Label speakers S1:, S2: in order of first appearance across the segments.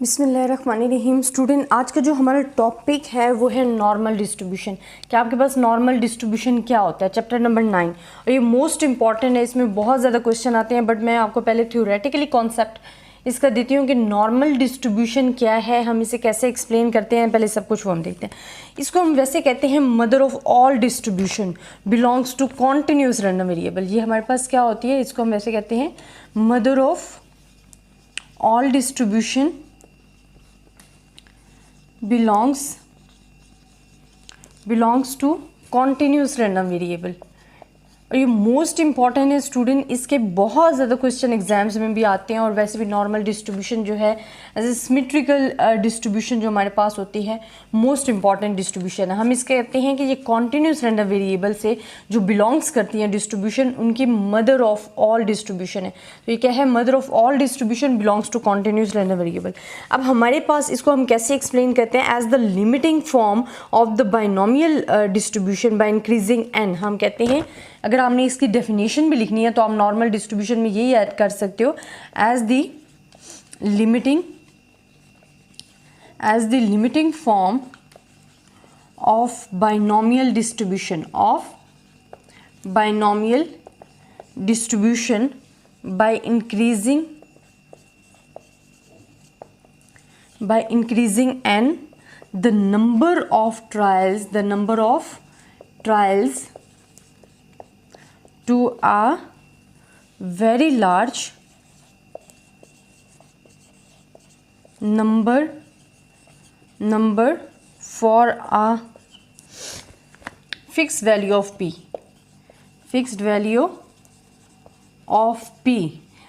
S1: बिस्मिल्लाहिर्रहमानिर्रहीम। स्टूडेंट, आज का जो हमारा टॉपिक है वो है नॉर्मल डिस्ट्रीब्यूशन। क्या आपके पास नॉर्मल डिस्ट्रीब्यूशन क्या होता है, चैप्टर नंबर 9। और ये मोस्ट इंपॉर्टेंट है, इसमें बहुत ज़्यादा क्वेश्चन आते हैं, बट मैं आपको पहले थ्योरेटिकली कॉन्सेप्ट इसका देती हूँ कि नॉर्मल डिस्ट्रीब्यूशन क्या है, हम इसे कैसे एक्सप्लेन करते हैं, पहले सब कुछ वो हम देखते हैं। इसको हम वैसे कहते हैं mother of all distribution belongs to continuous random variable. ये हमारे पास क्या होती है, इसको हम वैसे कहते हैं mother of all distribution belongs to continuous random variable। और ये मोस्ट इंपॉर्टेंट है स्टूडेंट, इसके बहुत ज़्यादा क्वेश्चन एग्जाम्स में भी आते हैं। और वैसे भी नॉर्मल डिस्ट्रीब्यूशन जो है एज ए सिमेट्रिकल डिस्ट्रीब्यूशन जो हमारे पास होती है, मोस्ट इंपॉर्टेंट डिस्ट्रीब्यूशन है। हम इसके कहते हैं कि ये कॉन्टिन्यूस रैंडम वेरिएबल से जो बिलोंग्स करती हैं डिस्ट्रीब्यूशन, उनकी मदर ऑफ ऑल डिस्ट्रीब्यूशन है। तो ये क्या है, mother of all distribution belongs to continuous random variable. अब हमारे पास इसको हम कैसे एक्सप्लेन करते हैं, as the limiting form of the binomial distribution by increasing n. हम कहते हैं, अगर आपने इसकी डेफिनेशन भी लिखनी है तो आप नॉर्मल डिस्ट्रीब्यूशन में यही ऐड कर सकते हो, as the limiting form of binomial distribution by increasing n the number of trials to a very large number for a fixed value of p।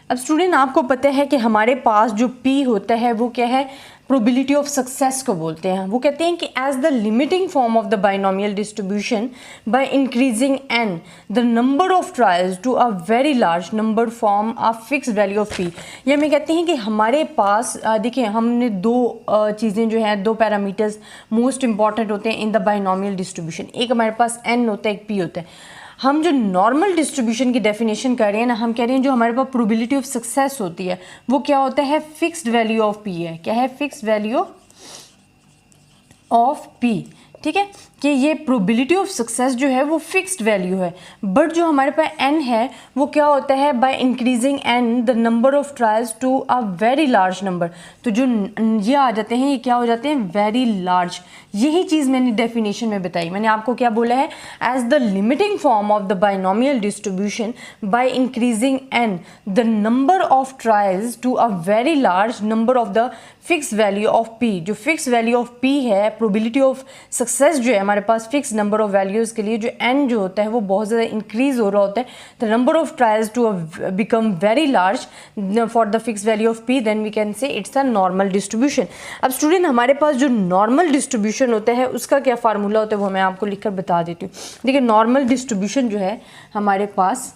S1: अब स्टूडेंट, आपको पता है कि हमारे पास जो p होता है वो क्या है, प्रोबेबिलिटी ऑफ सक्सेस को बोलते हैं। वो कहते हैं कि as the limiting form of the binomial distribution by increasing n the number of trials to a very large number form a fixed value of p. ये हमें कहते हैं कि हमारे पास देखिए, हमने दो चीज़ें जो हैं, दो पैरामीटर्स मोस्ट इंपॉर्टेंट होते हैं इन द बाइनोमियल डिस्ट्रीब्यूशन। एक हमारे पास एन होता है, एक पी होता है। हम जो नॉर्मल डिस्ट्रीब्यूशन की डेफिनेशन कर रहे हैं ना, हम कह रहे हैं जो हमारे पास प्रोबेबिलिटी ऑफ सक्सेस होती है वो क्या होता है, फिक्स्ड वैल्यू ऑफ पी है। क्या है, फिक्स्ड वैल्यू ऑफ पी। ठीक है, कि ये प्रोबेबिलिटी ऑफ सक्सेस जो है वो फिक्स्ड वैल्यू है। बट जो हमारे पास एन है वो क्या होता है, by increasing n the number of trials to a very large number. तो जो ये आ जाते हैं, ये क्या हो जाते हैं, वेरी लार्ज। यही चीज़ मैंने डेफिनेशन में बताई। मैंने आपको क्या बोला है, as the limiting form of the binomial distribution by increasing n the number of trials to a very large number of the fix value of p. जो फिक्स वैल्यू ऑफ पी है, probability of success जो है हमारे पास fix number of values के लिए, जो N जो होता है वो बहुत ज़्यादा इंक्रीज हो रहा होता है, the number of trials to become very large for the fix value of p, then we can say it's a normal distribution. अब स्टूडेंट, हमारे पास जो नॉर्मल डिस्ट्रीब्यूशन होता है उसका क्या फार्मूला होता है वो मैं आपको लिखकर बता देती हूँ। देखिए, नॉर्मल डिस्ट्रीब्यूशन जो है हमारे पास,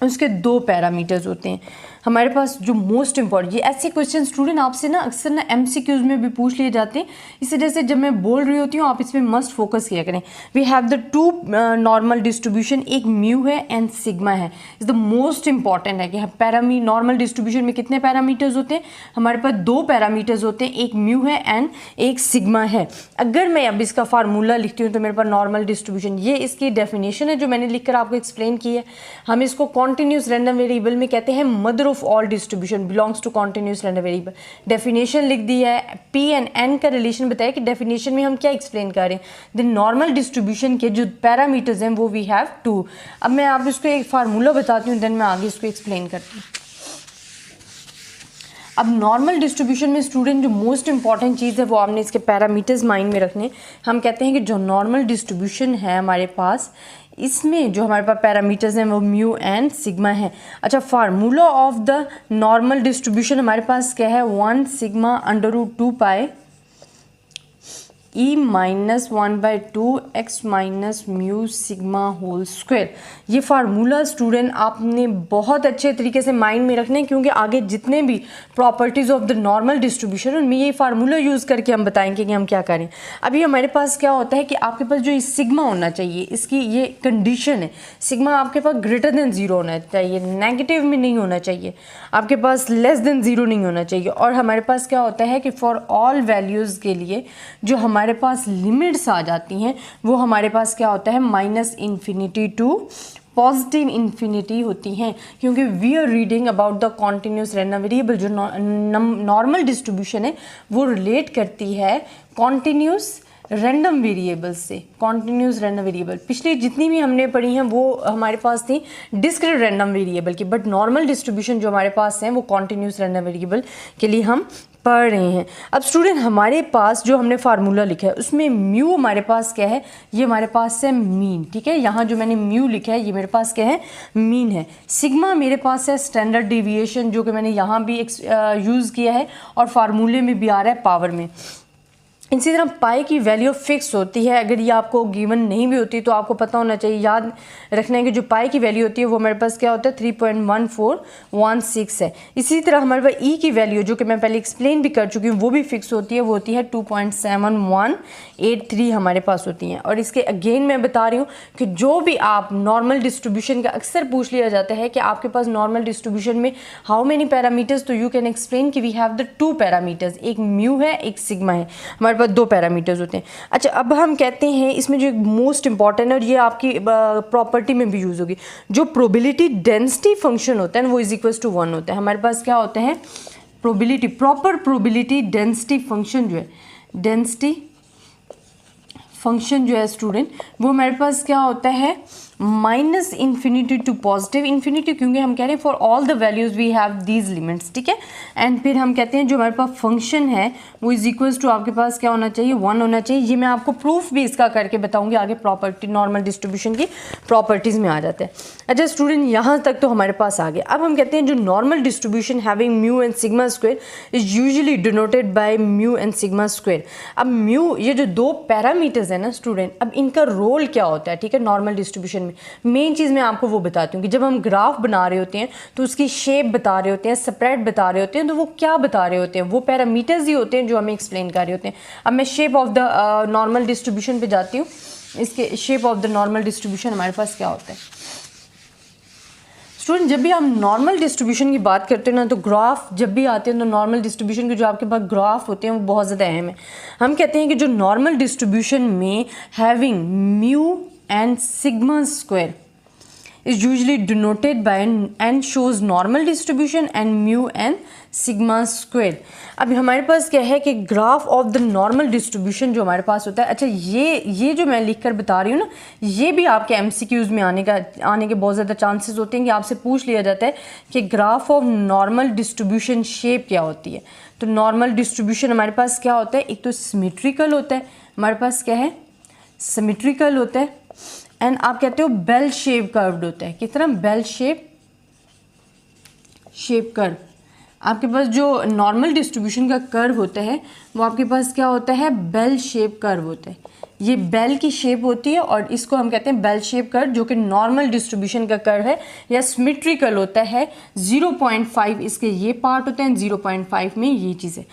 S1: उसके दो पैरामीटर्स होते हैं हमारे पास जो मोस्ट इंपॉर्टेंट। ये ऐसे क्वेश्चन स्टूडेंट आपसे ना अक्सर ना एमसीक्यूज में भी पूछ लिए जाते हैं, इस वजह से जब मैं बोल रही होती हूँ आप इसमें मस्ट फोकस किया करें। We have the two normal distribution, एक म्यू है एंड सिग्मा है। इज द मोस्ट इंपॉर्टेंट है कि नॉर्मल डिस्ट्रीब्यूशन में कितने पैरामीटर्स होते हैं, हमारे पास दो पैरामीटर्स होते हैं, एक म्यू है एंड एक सिग्मा है। अगर मैं अब इसका फार्मूला लिखती हूँ तो मेरे पास नॉर्मल डिस्ट्रीब्यूशन, ये इसकी डेफिनेशन है जो मैंने लिखकर आपको एक्सप्लेन की है। हम इसको कॉन्टिन्यूस रैंडम वेरिएबल में कहते हैं mother of all distribution belongs to continuous random variable. Definition लिख दी है, पी एंड एन का रिलेशन बताया कि डेफिनेशन में हम क्या एक्सप्लेन कर रहे हैं, द नॉर्मल डिस्ट्रीब्यूशन के जो पैरामीटर्स हैं वो वी हैव टू। अब मैं आप इसको एक फार्मूला बताती हूँ, देन मैं आगे इसको एक्सप्लेन करती हूँ। अब नॉर्मल डिस्ट्रीब्यूशन में स्टूडेंट जो मोस्ट इंपॉर्टेंट चीज़ है वो आपने इसके पैरामीटर्स माइंड में रखने। हम कहते हैं कि जो नॉर्मल डिस्ट्रीब्यूशन है हमारे पास, इसमें जो हमारे पास पैरामीटर्स हैं वो म्यू एंड सिग्मा है। अच्छा, formula of the normal distribution हमारे पास क्या है, 1 sigma under root 2 pi e minus 1/2 x minus mu sigma whole square. ये फार्मूला स्टूडेंट आपने बहुत अच्छे तरीके से माइंड में रखने, क्योंकि आगे जितने भी properties of the normal distribution उनमें ये फार्मूला यूज़ करके हम बताएंगे कि हम क्या करें। अभी हमारे पास क्या होता है कि आपके पास जो सिग्मा होना चाहिए, इसकी ये कंडीशन है, सिग्मा आपके पास ग्रेटर देन 0 होना चाहिए, नेगेटिव में नहीं होना चाहिए, आपके पास लेस देन 0 नहीं होना चाहिए। और हमारे पास क्या होता है कि फॉर ऑल वैल्यूज़ के लिए जो हमारे पास लिमिट्स आ जाती हैं वो हमारे पास क्या होता है -∞ टू पॉजिटिव इन्फिनिटी होती हैं, क्योंकि we are reading about the continuous random variable. जो नॉर्मल डिस्ट्रीब्यूशन है वो रिलेट करती है कॉन्टिन्यूस रैंडम वेरिएबल से। कॉन्टिन्यूस रैंडम वेरिएबल पिछली जितनी भी हमने पढ़ी हैं वो हमारे पास थी डिस्क्रीट रैंडम वेरिएबल की, बट नॉर्मल डिस्ट्रीब्यूशन जो हमारे पास हैं वो कॉन्टिन्यूस रैंडम वेरिएबल के लिए हम पढ़ रहे हैं। अब स्टूडेंट हमारे पास जो हमने फार्मूला लिखा है उसमें म्यू हमारे पास क्या है, ये हमारे पास है मीन, ठीक है। यहाँ जो मैंने म्यू लिखा है ये मेरे पास क्या है, मीन है। सिग्मा मेरे पास है स्टैंडर्ड डिविएशन, जो कि मैंने यहाँ भी यूज़ किया है और फार्मूले में भी आ रहा है पावर में। इसी तरह पाई की वैल्यू फिक्स होती है, अगर ये आपको गिवन नहीं भी होती तो आपको पता होना चाहिए, याद रखना है कि जो पाई की वैल्यू होती है वो हमारे पास क्या होता है 3.1416 है। इसी तरह हमारे पास ई की वैल्यू जो कि मैं पहले एक्सप्लेन भी कर चुकी हूँ वो भी फिक्स होती है, वो होती है 2.7183 हमारे पास होती हैं। और इसके अगेन मैं बता रही हूँ कि जो भी आप नॉर्मल डिस्ट्रीब्यूशन का अक्सर पूछ लिया जाता है कि आपके पास नॉर्मल डिस्ट्रीब्यूशन में हाउ मेनी पैरामीटर्स, तो यू कैन एक्सप्लेन कि वी हैव द 2 पैरामीटर्स, एक म्यू है एक सिग्मा है, हमारे पास 2 पैरामीटर्स होते हैं। अच्छा, अब हम कहते हैं इसमें जो मोस्ट इंपॉर्टेंट है और ये आपकी प्रॉपर्टी में भी यूज़ होगी, जो प्रोबेबिलिटी डेंसिटी फंक्शन होता है वो इज इक्वल टू 1 होता है। हमारे पास क्या होते हैं probability, proper probability density function जो है, डेंसिटी फंक्शन जो है स्टूडेंट वो हमारे पास क्या होता है -∞ टू पॉजिटिव इन्फिनिटी, क्योंकि हम कह रहे हैं for all the values we have these limits, ठीक है। एंड फिर हम कहते हैं जो हमारे पास फंक्शन है वो इज इक्वल्स टू आपके पास क्या होना चाहिए 1 होना चाहिए। ये मैं आपको प्रूफ भी इसका करके बताऊंगी आगे, प्रॉपर्टी नॉर्मल डिस्ट्रीब्यूशन की प्रॉपर्टीज़ में आ जाते हैं। अच्छा स्टूडेंट, यहाँ तक तो हमारे पास आ गया। अब हम कहते हैं जो normal distribution having mu and sigma square is usually denoted by mu and sigma square. अब म्यू, ये जो 2 पैरामीटर्स है ना स्टूडेंट, अब इनका रोल क्या होता है, ठीक है, नॉर्मल डिस्ट्रीब्यूशन मेन चीज़ मैं आपको वो बताती हूँ कि जब हम ग्राफ बना रहे होते हैं तो उसकी शेप बता रहे होते हैं, स्प्रेड बता रहे होते हैं, तो वो क्या बता रहे होते हैं, वो पैरामीटर्स ही होते हैं जो हमें एक्सप्लेन कर रहे होते हैं। अब मैं shape of the normal distribution पे जाती हूँ। इसके shape of the normal distribution हमारे पास क्या होता है स्टूडेंट, जब भी हम नॉर्मल डिस्ट्रीब्यूशन की बात करते हैं ना तो ग्राफ जब भी आते हैं तो नॉर्मल डिस्ट्रीब्यूशन के जो आपके पास ग्राफ होते हैं वो बहुत ज़्यादा अहम है। हम कहते हैं कि जो नॉर्मल डिस्ट्रीब्यूशन में having mu and sigma square is usually denoted by n shows normal distribution and mu and sigma square। अब हमारे पास क्या है कि graph of the normal distribution जो हमारे पास होता है, अच्छा ये जो मैं लिख कर बता रही हूँ ना, ये भी आपके एमसीक्यूज़ में आने के बहुत ज़्यादा चांसेस होते हैं कि आपसे पूछ लिया जाता है कि graph of normal distribution shape क्या होती है। तो नॉर्मल डिस्ट्रीब्यूशन हमारे पास क्या होता है, एक तो सिमेट्रिकल होता है, हमारे पास क्या है सिमेट्रिकल होता है, एंड आप कहते हो बेल शेप कर्व्ड होता है। किस तरह बेल शेप कर्व, आपके पास जो नॉर्मल डिस्ट्रीब्यूशन का कर्व होता है वो आपके पास क्या होता है बेल शेप कर्व होता है। ये बेल की शेप होती है और इसको हम कहते हैं बेल शेप कर्व, जो कि नॉर्मल डिस्ट्रीब्यूशन का कर्व है या सिमेट्रिकल होता है। 0.5 इसके ये पार्ट होते हैं, 0.5 में ये चीज़ है।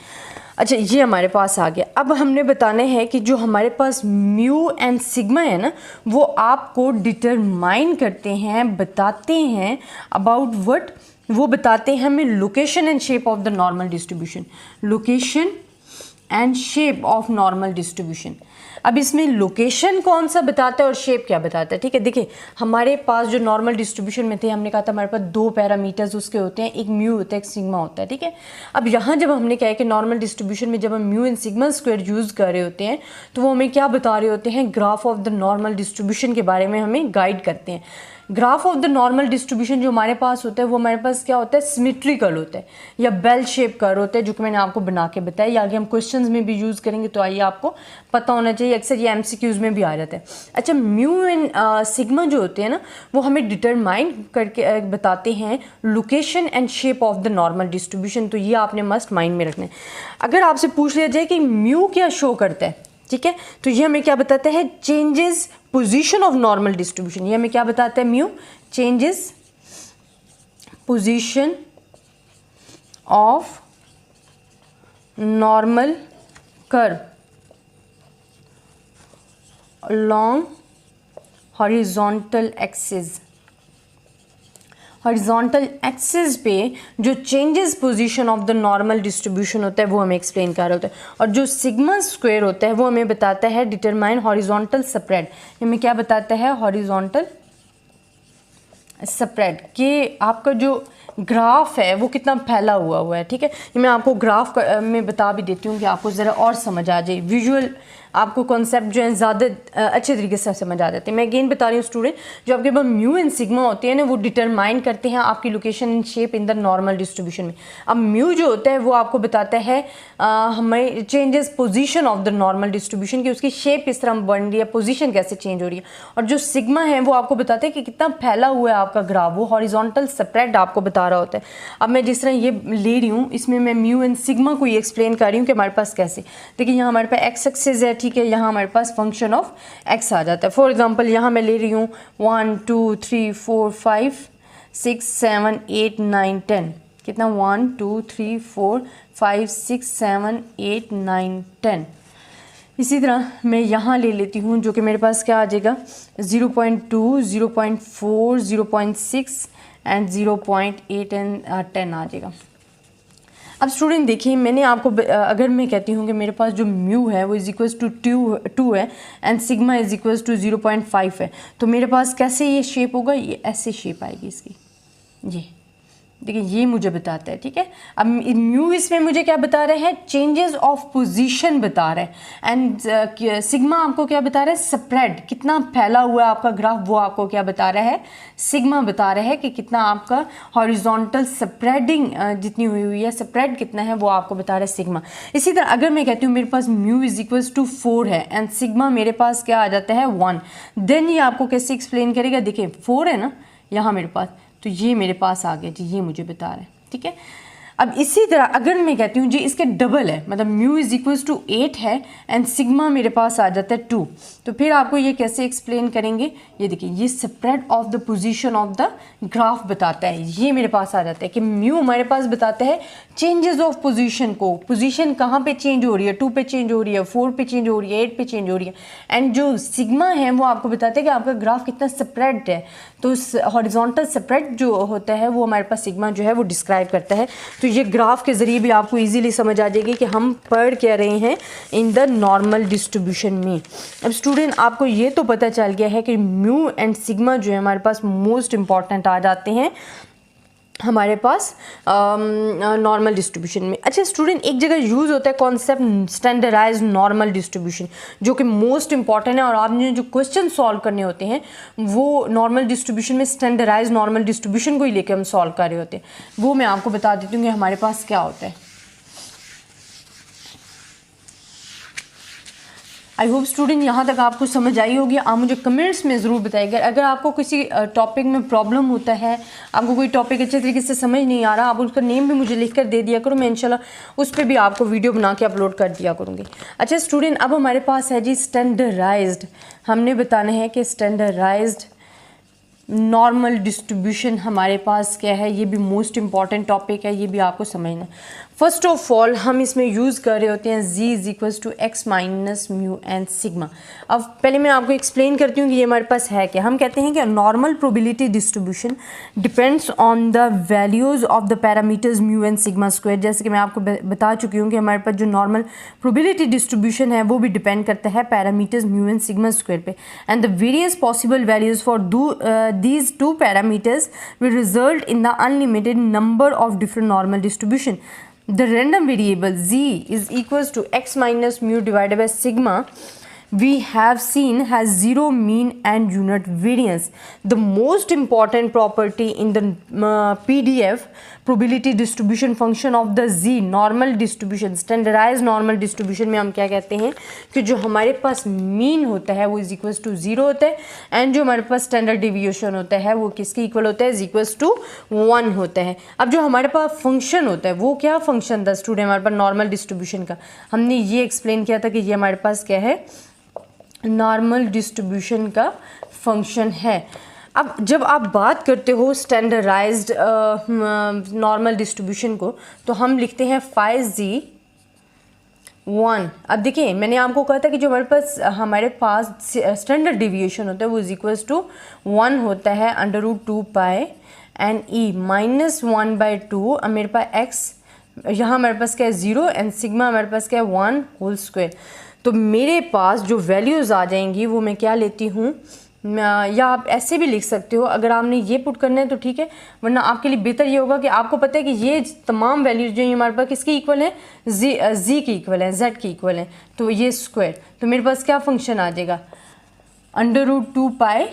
S1: अच्छा, ये हमारे पास आ गया। अब हमने बताने हैं कि जो हमारे पास म्यू एंड सिग्मा है ना वो आपको डिटरमाइन करते हैं, बताते हैं अबाउट व्हाट, वो बताते हैं हमें location and shape of the normal distribution, location and shape of normal distribution. अब इसमें लोकेशन कौन सा बताता है और शेप क्या बताता है, ठीक है। देखिए हमारे पास जो नॉर्मल डिस्ट्रीब्यूशन में थे हमने कहा था हमारे पास 2 पैरामीटर्स उसके होते हैं, एक म्यू होता है एक सिग्मा होता है, ठीक है। अब यहाँ जब हमने कहा कि नॉर्मल डिस्ट्रीब्यूशन में जब हम mu and sigma square use कर रहे होते हैं तो वो हमें क्या बता रहे होते हैं, graph of the normal distribution के बारे में हमें गाइड करते हैं। Graph of the normal distribution जो हमारे पास होता है वो हमारे पास क्या होता है सिमेट्रिकल होता है या बेल शेप कर्व होता है, जो कि मैंने आपको बना के बताया। आगे हम क्वेश्चंस में भी यूज़ करेंगे तो आइए आपको पता होना चाहिए, अक्सर ये एमसीक्यूज़ में भी आ जाता है। अच्छा, म्यू एंड सिग्मा जो होते हैं ना वो हमें डिटरमाइन करके बताते हैं location and shape of the normal distribution, तो ये आपने मस्ट माइंड में रखना है। अगर आपसे पूछ लिया जाए कि म्यू क्या शो करता है, ठीक है। तो ये हमें क्या बताता है, changes position of normal distribution. ये हमें क्या बताता है, mu changes position of normal curve along horizontal axis। Horizontal axis पे जो changes position of the normal distribution होता है वो हमें एक्सप्लेन कर रहा होता है, और जो सिग्मा स्क्वायर होता है वो हमें बताता है डिटरमाइन हॉरिजॉन्टल स्प्रेड। हमें क्या बताता है, हॉरिजॉन्टल स्प्रेड कि आपका जो ग्राफ है वो कितना फैला हुआ है। ठीक है, ये मैं आपको ग्राफ में बता भी देती हूँ कि आपको ज़रा और समझ आ जाए, विजुअल आपको कॉन्सेप्ट जो है ज़्यादा अच्छे तरीके से समझ आ जाते हैं। मैं अगेन बता रही हूँ स्टूडेंट, जो आपके पास म्यू एंड सिग्मा होते हैं ना, वो डिटरमाइन करते हैं आपकी location and shape in the normal distribution में। अब म्यू जो होता है वो आपको बताता है हमें changes position of the normal distribution की, उसकी शेप किस तरह बन रही है, पोजीशन कैसे चेंज हो रही है। और जो सिग्मा है वो आपको बताता है कि कितना फैला हुआ है आपका ग्राफ, वो हॉरिजॉन्टल स्प्रेड आपको बता रहा होता है। अब मैं जिस तरह ये ले रही हूँ, इसमें मैं म्यू एंड सिग्मा को ये एक्सप्लेन कर रही हूँ कि हमारे पास कैसे। देखिए यहाँ हमारे पास एक्स एक्सिस है, ठीक है, यहाँ हमारे पास फंक्शन ऑफ एक्स आ जाता है। फॉर एग्जांपल यहाँ मैं ले रही हूँ 1 2 3 4 5 6 7 8 9 10, कितना 1 2 3 4 5 6 7 8 9 10। इसी तरह मैं यहाँ ले लेती हूँ जो कि मेरे पास क्या आ जाएगा 0.2 0.4 0.6 एंड 0.8 एंड 10 आ जाएगा। अब स्टूडेंट देखिए, मैंने आपको अगर मैं कहती हूँ कि मेरे पास जो म्यू है वो इज इक्वल्स टू 2 है and sigma is equals to 0.5 है, तो मेरे पास कैसे ये शेप होगा, ये ऐसे शेप आएगी इसकी। ये देखिए ये मुझे बताता है, ठीक है। अब म्यू इसमें मुझे क्या बता रहे हैं, चेंजेस ऑफ पोजीशन बता रहे हैं, एंड सिग्मा आपको क्या बता रहा है, स्प्रेड, कितना फैला हुआ है आपका ग्राफ, वो आपको क्या बता रहा है, सिग्मा बता रहा है कि कितना आपका हॉरिजॉन्टल स्प्रेडिंग जितनी हुई है, स्प्रेड कितना है वो आपको बता रहा है सिग्मा। इसी तरह अगर मैं कहती हूँ मेरे पास म्यू इज इक्वल्स टू 4 है एंड सिग्मा मेरे पास क्या आ जाता है 1, देन ये आपको कैसे एक्सप्लेन करेगा, देखिए 4 है ना यहाँ मेरे पास, तो ये मेरे पास आ गया जी, ये मुझे बता रहा है, ठीक है। अब इसी तरह अगर मैं कहती हूँ जी इसके डबल है, मतलब म्यू इज इक्वल्स टू 8 है एंड सिग्मा मेरे पास आ जाता है 2, तो फिर आपको ये कैसे एक्सप्लेन करेंगे, ये देखिए ये spread of the position of the graph बताता है। ये मेरे पास आ जाता है कि म्यू हमारे पास बताता है चेंजेस ऑफ पोजीशन को, पोजीशन कहाँ पे चेंज हो रही है, 2 पे चेंज हो रही है, 4 पे चेंज हो रही है, 8 पे चेंज हो रही है, एंड जो सिग्मा है वो आपको बताता है कि आपका ग्राफ कितना स्प्रेड है। तो हॉरिजॉन्टल स्प्रेड जो होता है वो हमारे पास सिग्मा जो है वो डिस्क्राइब करता है। तो ये ग्राफ के ज़रिए भी आपको इजीली समझ आ जाएगी कि हम पढ़ क्या रहे हैं इन द नॉर्मल डिस्ट्रीब्यूशन में। अब स्टूडेंट आपको ये तो पता चल गया है कि म्यू एंड सिग्मा जो है हमारे पास मोस्ट इंपॉर्टेंट आ जाते हैं हमारे पास नॉर्मल डिस्ट्रीब्यूशन में। अच्छा स्टूडेंट, एक जगह यूज़ होता है कॉन्सेप्ट स्टैंडर्डाइज नॉर्मल डिस्ट्रीब्यूशन, जो कि मोस्ट इंपॉर्टेंट है, और आपने जो क्वेश्चन सॉल्व करने होते हैं वो नॉर्मल डिस्ट्रीब्यूशन में स्टैंडर्डाइज नॉर्मल डिस्ट्रीब्यूशन को ही लेकर हम सॉल्व कर रहे होते हैं। वो मैं आपको बता देती हूँ कि हमारे पास क्या होता है। आई होप स्टूडेंट यहाँ तक आपको समझ आई होगी। आप मुझे कमेंट्स में ज़रूर बताइएगा अगर आपको किसी टॉपिक में प्रॉब्लम होता है, आपको कोई टॉपिक अच्छे तरीके से समझ नहीं आ रहा, आप उसका नेम भी मुझे लिख कर दे दिया करो, मैं इंशाल्लाह उस पर भी आपको वीडियो बना के अपलोड कर दिया करूँगी। अच्छा स्टूडेंट, अब हमारे पास है जी स्टैंडर्डाइज्ड, हमने बताना है कि स्टैंडर्डाइज्ड नॉर्मल डिस्ट्रीब्यूशन हमारे पास क्या है, ये भी मोस्ट इंपॉर्टेंट टॉपिक है, ये भी आपको समझना है। फर्स्ट ऑफ ऑल हम इसमें यूज़ कर रहे होते हैं z is equals to x minus mu and sigma. अब पहले मैं आपको एक्सप्लेन करती हूँ कि ये हमारे पास है क्या। हम कहते हैं कि normal probability distribution depends on the values of the parameters mu and sigma square. जैसे कि मैं आपको बता चुकी हूँ कि हमारे पास जो नॉर्मल प्रोबेबिलिटी डिस्ट्रीब्यूशन है वो भी डिपेंड करता है parameters mu and sigma square पे, and the various possible values for these two parameters will result in the unlimited number of different normal distribution. The random variable z is equals to x minus mu divided by sigma we have seen has zero mean and unit variance. The most important property in the PDF probability distribution function of the z normal distribution, standardize normal distribution में हम क्या कहते हैं कि जो हमारे पास mean होता है वो इज इक्वल्स टू 0 होता है, एंड जो हमारे पास स्टैंडर्ड डिविएशन होता है वो किसके इक्वल होता है, इज इक्वल्स टू 1 होता है। अब जो हमारे पास फंक्शन होता है वो क्या फंक्शन था स्टूडेंट हमारे पास नॉर्मल डिस्ट्रीब्यूशन का, हमने ये एक्सप्लेन किया था कि ये हमारे पास क्या है, नॉर्मल डिस्ट्रीब्यूशन का फंक्शन है। अब जब आप बात करते हो स्टैंडर्डाइज्ड नॉर्मल डिस्ट्रीब्यूशन को तो हम लिखते हैं फाई जी 1। अब देखिए मैंने आपको कहा था कि जो हमारे पास स्टैंडर्ड डिविएशन होता है वो इज इक्वल्स टू 1 होता है √2 पाई एंड ई -1/2। अब मेरे पास एक्स यहाँ हमारे पास क्या है 0 एंड सिग्मा हमारे पास क्या है 1 होल स्क्वायर। तो मेरे पास जो वैल्यूज़ आ जाएंगी वो मैं क्या लेती हूँ, या आप ऐसे भी लिख सकते हो अगर आपने ये पुट करना है तो ठीक है, वरना आपके लिए बेहतर ये होगा कि आपको पता है कि ये तमाम वैल्यूज जो हमारे पास किसके इक्वल है, जी के इक्वल है, जेड के इक्वल है, तो ये स्क्वायर, तो मेरे पास क्या फंक्शन आ जाएगा √2 pi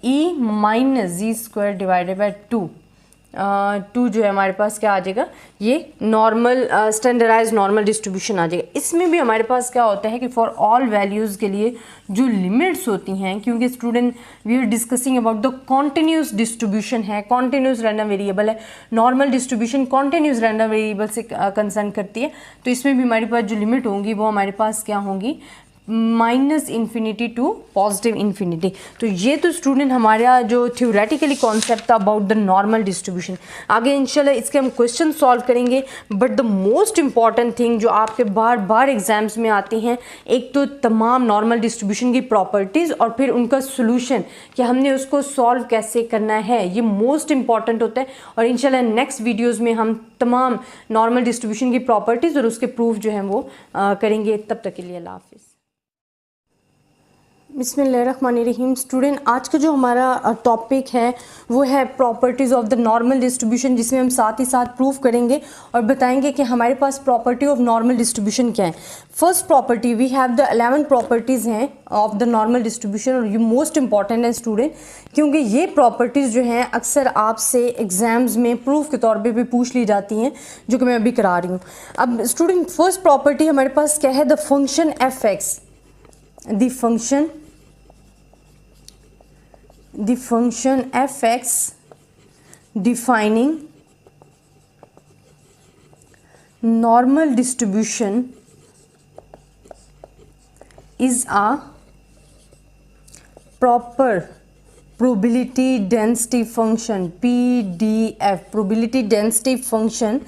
S1: e minus ji square divided by 2 जो है हमारे पास क्या आ जाएगा, ये नॉर्मल स्टैंडर्डाइज नॉर्मल डिस्ट्रीब्यूशन आ जाएगा। इसमें भी हमारे पास क्या होता है कि फॉर ऑल वैल्यूज़ के लिए जो लिमिट्स होती हैं, क्योंकि student we are discussing about the continuous distribution है, कॉन्टिन्यूस रैंडम वेरिएबल है, normal distribution continuous random variable से कंसर्न करती है, तो इसमें भी हमारे पास जो लिमिट होंगी वो हमारे पास क्या होंगी, -∞ टू +∞। तो ये तो स्टूडेंट हमारा जो थ्योरेटिकली कॉन्सेप्ट था अबाउट द नॉर्मल डिस्ट्रीब्यूशन। आगे इंशाल्लाह इसके हम क्वेश्चन सॉल्व करेंगे, but the most important thing जो आपके बार बार एग्जाम्स में आती हैं, एक तो तमाम नॉर्मल डिस्ट्रीब्यूशन की प्रॉपर्टीज़ और फिर उनका सोल्यूशन कि हमने उसको सॉल्व कैसे करना है, ये मोस्ट इंपॉर्टेंट होता है। और इंशाल्लाह नेक्स्ट वीडियोज़ में हम तमाम नॉर्मल डिस्ट्रीब्यूशन की प्रॉपर्टीज़ और उसके प्रूफ जो हैं वो करेंगे। तब तक के लिए अल्लाह हाफिज़। बिस्मिल्लाहिर्रहमानिर्रहीम। स्टूडेंट आज का जो हमारा टॉपिक है वो है properties of the normal distribution, जिसमें हम साथ ही साथ प्रूफ करेंगे और बताएंगे कि हमारे पास प्रॉपर्टी ऑफ नॉर्मल डिस्ट्रीब्यूशन क्या है। First property we have the 11 properties हैं ऑफ द नॉर्मल डिस्ट्रीब्यूशन, और ये मोस्ट इंपॉर्टेंट है स्टूडेंट, क्योंकि ये प्रॉपर्टीज़ जो हैं अक्सर आपसे एग्जाम्स में प्रूफ के तौर पर भी पूछ ली जाती हैं, जो कि मैं अभी करा रही हूँ। अब स्टूडेंट फर्स्ट प्रॉपर्टी हमारे पास क्या है, the function f(x), the function f(x) defining normal distribution is a proper probability density function, PDF, probability density function,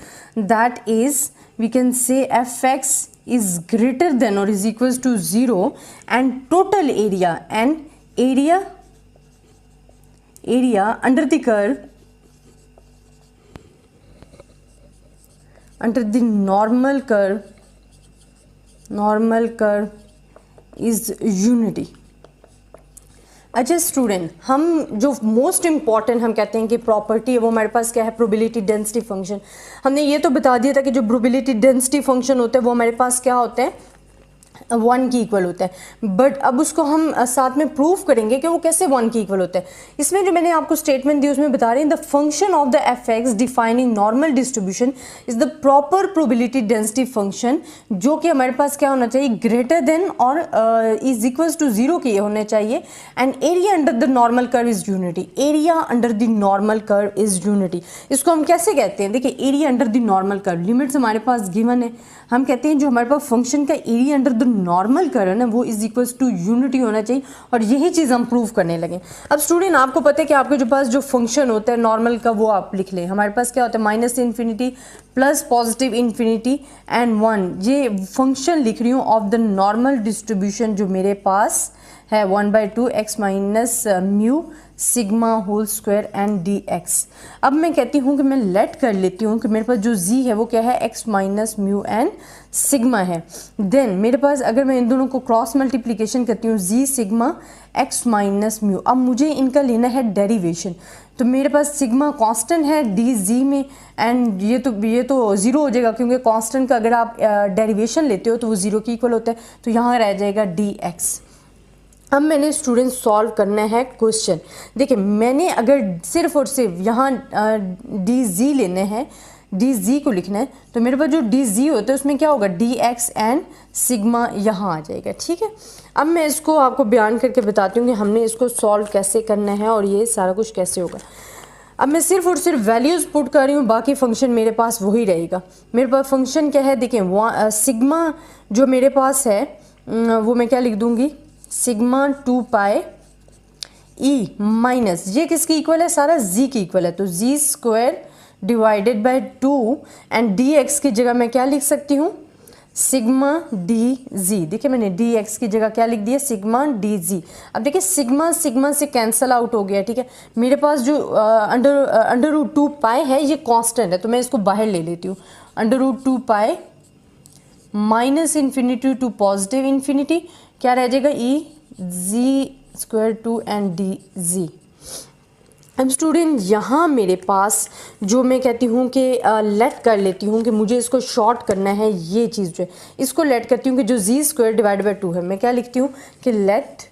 S1: that is we can say f(x) is greater than or is equals to 0 and total area under the curve, under the normal curve is unity। अच्छा student, हम जो most important हम कहते हैं कि property है वो हमारे पास क्या है, प्रोबेबिलिटी डेंसिटी फंक्शन। हमने ये तो बता दिया था कि जो प्रोबेबिलिटी डेंसिटी फंक्शन होता है वो हमारे पास क्या होता है, 1 की इक्वल होता है। बट अब उसको हम साथ में प्रूफ करेंगे कि वो कैसे 1 की इक्वल होता है। इसमें जो मैंने आपको स्टेटमेंट दी उसमें बता रहे हैं the function of the f(x) defining normal distribution is the proper probability density function, जो कि हमारे पास क्या होना चाहिए, ग्रेटर देन और इज इक्वल्स टू 0 के होने चाहिए। And area under the normal curve is unity, area under the normal curve is unity. इसको हम कैसे कहते हैं, देखिए area under the normal curve, limits हमारे पास गिवन है, हम कहते हैं जो हमारे पास फंक्शन का area under the normal curve है ना वो इज इक्वल्स टू यूनिटी होना चाहिए, और यही चीज़ हम प्रूव करने लगे। अब स्टूडेंट आपको पता है कि आपके जो पास जो फंक्शन होता है नॉर्मल का वो आप लिख लें। हमारे पास क्या होता है, -∞ प्लस +∞ एंड 1, ये फंक्शन लिख रही हूँ ऑफ द नॉर्मल डिस्ट्रीब्यूशन जो मेरे पास है 1/2 x minus mu sigma whole square and dx। अब मैं कहती हूँ कि मैं लेट कर लेती हूँ कि मेरे पास जो z है वो क्या है, x minus mu and sigma है। देन मेरे पास अगर मैं इन दोनों को क्रॉस मल्टीप्लिकेशन करती हूँ z sigma x minus mu, अब मुझे इनका लेना है डेरिवेशन। तो मेरे पास सिग्मा कांस्टेंट है डी जी में, एंड ये तो 0 हो जाएगा क्योंकि कांस्टेंट का अगर आप डेरिवेशन लेते हो तो वो 0 की इक्वल होता है, तो यहाँ रह जाएगा dx। अब मैंने स्टूडेंट सॉल्व करना है क्वेश्चन। देखिए मैंने अगर सिर्फ और सिर्फ यहाँ डी जी लेने हैं, डी जी को लिखना है, तो मेरे पास जो डी जी होता है उसमें क्या होगा, डी एक्स एंड सिग्मा यहाँ आ जाएगा। ठीक है, अब मैं इसको आपको बयान करके बताती हूँ कि हमने इसको सॉल्व कैसे करना है और ये सारा कुछ कैसे होगा। अब मैं सिर्फ और सिर्फ वैल्यूज़ पुट कर रही हूँ, बाकी फंक्शन मेरे पास वही रहेगा। मेरे पास फंक्शन क्या है, देखिए सिग्मा जो मेरे पास है वो मैं क्या लिख दूँगी, सिग्मा 2 पाई ई माइनस, ये किसकी इक्वल है, सारा जी की इक्वल है, तो z square divided by 2 and d x की जगह मैं क्या लिख सकती हूँ, सिग्मा डी जी। देखिए मैंने डी एक्स की जगह क्या लिख दिया, सिग्मा डी जी। अब देखिए सिग्मा सिग्मा से कैंसल आउट हो गया। ठीक है, मेरे पास जो अंडर रूट 2 पाई है ये कांस्टेंट है, तो मैं इसको बाहर ले लेती हूँ। Under root 2 pi minus infinity to positive infinity क्या रह जाएगा, e z square 2 and d जी। अब स्टूडेंट यहाँ मेरे पास जो मैं कहती हूँ कि लेट कर लेती हूँ कि मुझे इसको शॉर्ट करना है, ये चीज़ जो है इसको लेट करती हूँ कि जो जी स्क्वायर डिवाइडेड बाई 2 है, मैं क्या लिखती हूँ कि let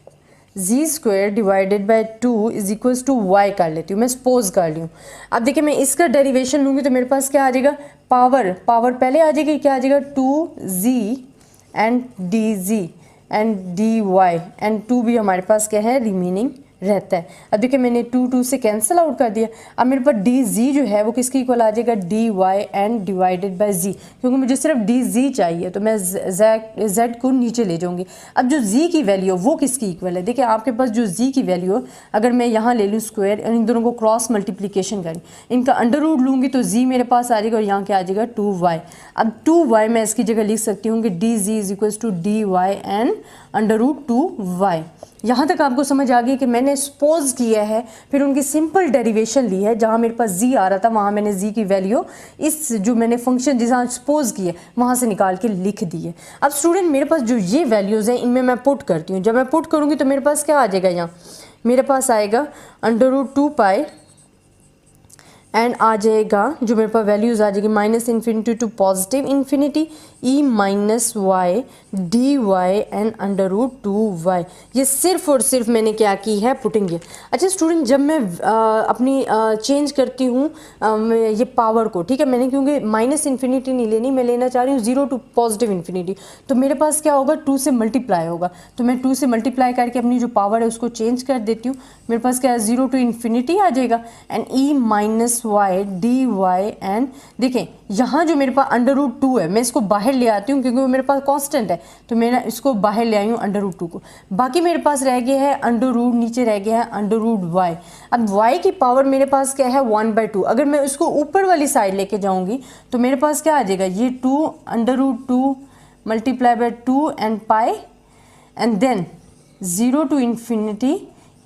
S1: z square divided by 2 is equals to y कर लेती हूँ, मैं सपोज कर ली हूँ। अब देखिए मैं इसका डेरिवेशन लूँगी तो मेरे पास क्या आ जाएगा, पावर पहले आ जाएगी, क्या आ जाएगा 2z and d z and d y and 2 भी हमारे पास क्या है, रिमेनिंग रहता है। अब देखिए मैंने 2 से कैंसिल आउट कर दिया। अब मेरे पास डी जी जो है वो किसकी इक्वल आ जाएगा, d y and divided by z, क्योंकि मुझे सिर्फ डी जी चाहिए तो मैं जेड को नीचे ले जाऊंगी। अब जो जी की वैल्यू वो किसकी इक्वल है, देखिए आपके पास जो जी की वैल्यू अगर मैं यहाँ ले लूँ स्क्वायर और इन दोनों को क्रॉस मल्टीप्लीकेशन करें, इनका अंडर रूट लूँगी तो जी मेरे पास आ जाएगा और यहाँ क्या आ जाएगा 2y। अब 2y मैं इसकी जगह लिख सकती हूँ कि d z is equals to d y and under root 2y। यहाँ तक आपको समझ आ गई कि मैंने सपोज किया है, फिर उनकी सिंपल डेरिवेशन ली है, जहाँ मेरे पास जी आ रहा था वहाँ मैंने जी की वैल्यू इस जो मैंने फंक्शन जहाँ सपोज किया वहाँ से निकाल के लिख दी है। अब स्टूडेंट मेरे पास जो ये वैल्यूज़ हैं इनमें मैं पुट करती हूँ, जब मैं पुट करूँगी तो मेरे पास क्या आ जाएगा, यहाँ मेरे पास आएगा अंडर रूट 2 पाई एंड आ जाएगा जो मेरे पास वैल्यूज़ आ जाएगी minus infinity to positive infinity e minus y d y and under root 2y। ये सिर्फ और सिर्फ मैंने क्या की है, पुटिंग है। अच्छा स्टूडेंट जब मैं अपनी चेंज करती हूँ ये पावर को, ठीक है, मैंने क्योंकि माइनस इन्फिनिटी नहीं लेनी, मैं लेना चाह रही हूँ 0 टू पॉजिटिव इन्फिनिटी, तो मेरे पास क्या होगा 2 से मल्टीप्लाई होगा, तो मैं 2 से मल्टीप्लाई करके अपनी जो पावर है उसको चेंज कर देती हूँ। मेरे पास क्या है 0 टू इन्फिनिटी आ जाएगा and e minus y d y and देखें यहाँ जो मेरे पास अंडर रूट 2 है मैं इसको बाहर ले आती हूँ क्योंकि वो मेरे पास कांस्टेंट है, तो मैं इसको बाहर ले आई हूँ अंडर रूट 2 को। बाकी मेरे पास रह गया है अंडर रूट, नीचे रह गया है अंडर रूट y। अब y की पावर मेरे पास क्या है 1/2। अगर मैं उसको ऊपर वाली साइड लेके जाऊँगी तो मेरे पास क्या आ जाएगा, ये 2 under root 2 multiply by 2 and pi and then 0 to infinity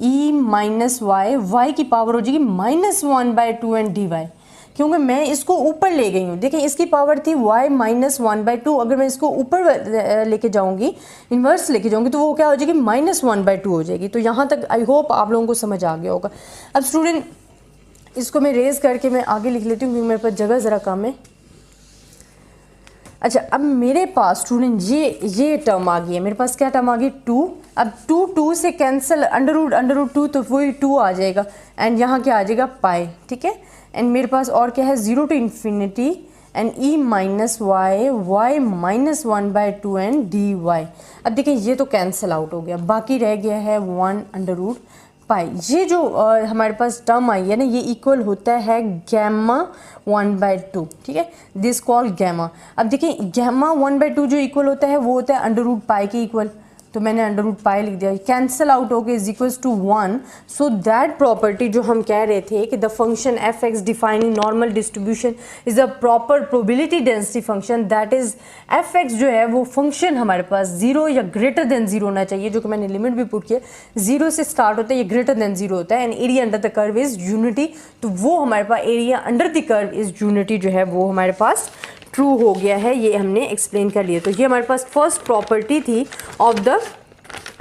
S1: e minus y की पावर हो जाएगी -1/2 एंड dy, क्योंकि मैं इसको ऊपर ले गई हूँ। देखिए इसकी पावर थी y -1/2, अगर मैं इसको ऊपर लेके जाऊँगी, इन्वर्स लेके जाऊँगी, तो वो क्या हो जाएगी -1/2 हो जाएगी। तो यहाँ तक आई होप आप लोगों को समझ आ गया होगा। अब स्टूडेंट इसको मैं रेज करके मैं आगे लिख लेती हूँ क्योंकि मेरे पास जगह ज़रा कम है। अच्छा अब मेरे पास स्टूडेंट ये टर्म आ गई है, मेरे पास क्या टर्म आ गई 2। अब 2 से कैंसिल अंडर रूट 2 तो वही 2 आ जाएगा एंड यहाँ क्या आ जाएगा पाई, ठीक है। एंड मेरे पास और क्या है 0 to infinity and e minus y -1/2 and d y. अब देखिए ये तो कैंसिल आउट हो गया, बाकी रह गया है 1 अंडर रूट पाई। ये जो हमारे पास टर्म आई है ना ये इक्वल होता है गैमा 1/2, ठीक है, दिस कॉल गैमा। अब देखिए गैमा 1/2 जो इक्वल होता है वो होता है अंडर रूट पाई के इक्वल, तो मैंने अंडर रूट पाई लिख दिया, कैंसिल आउट हो गया is equals to 1। So that property जो हम कह रहे थे कि the function f x defining normal distribution is a proper probability density function, that is f x जो है वो फंक्शन हमारे पास 0 या ग्रेटर देन 0 होना चाहिए, जो कि मैंने लिमिट भी पुट किया, 0 से स्टार्ट होता है, ये ग्रेटर देन 0 होता है and area under the curve is unity. तो वो हमारे पास area under the curve is unity जो है वो हमारे पास ट्रू हो गया है, ये हमने एक्सप्लेन कर लिया। तो ये हमारे पास फर्स्ट प्रॉपर्टी थी ऑफ द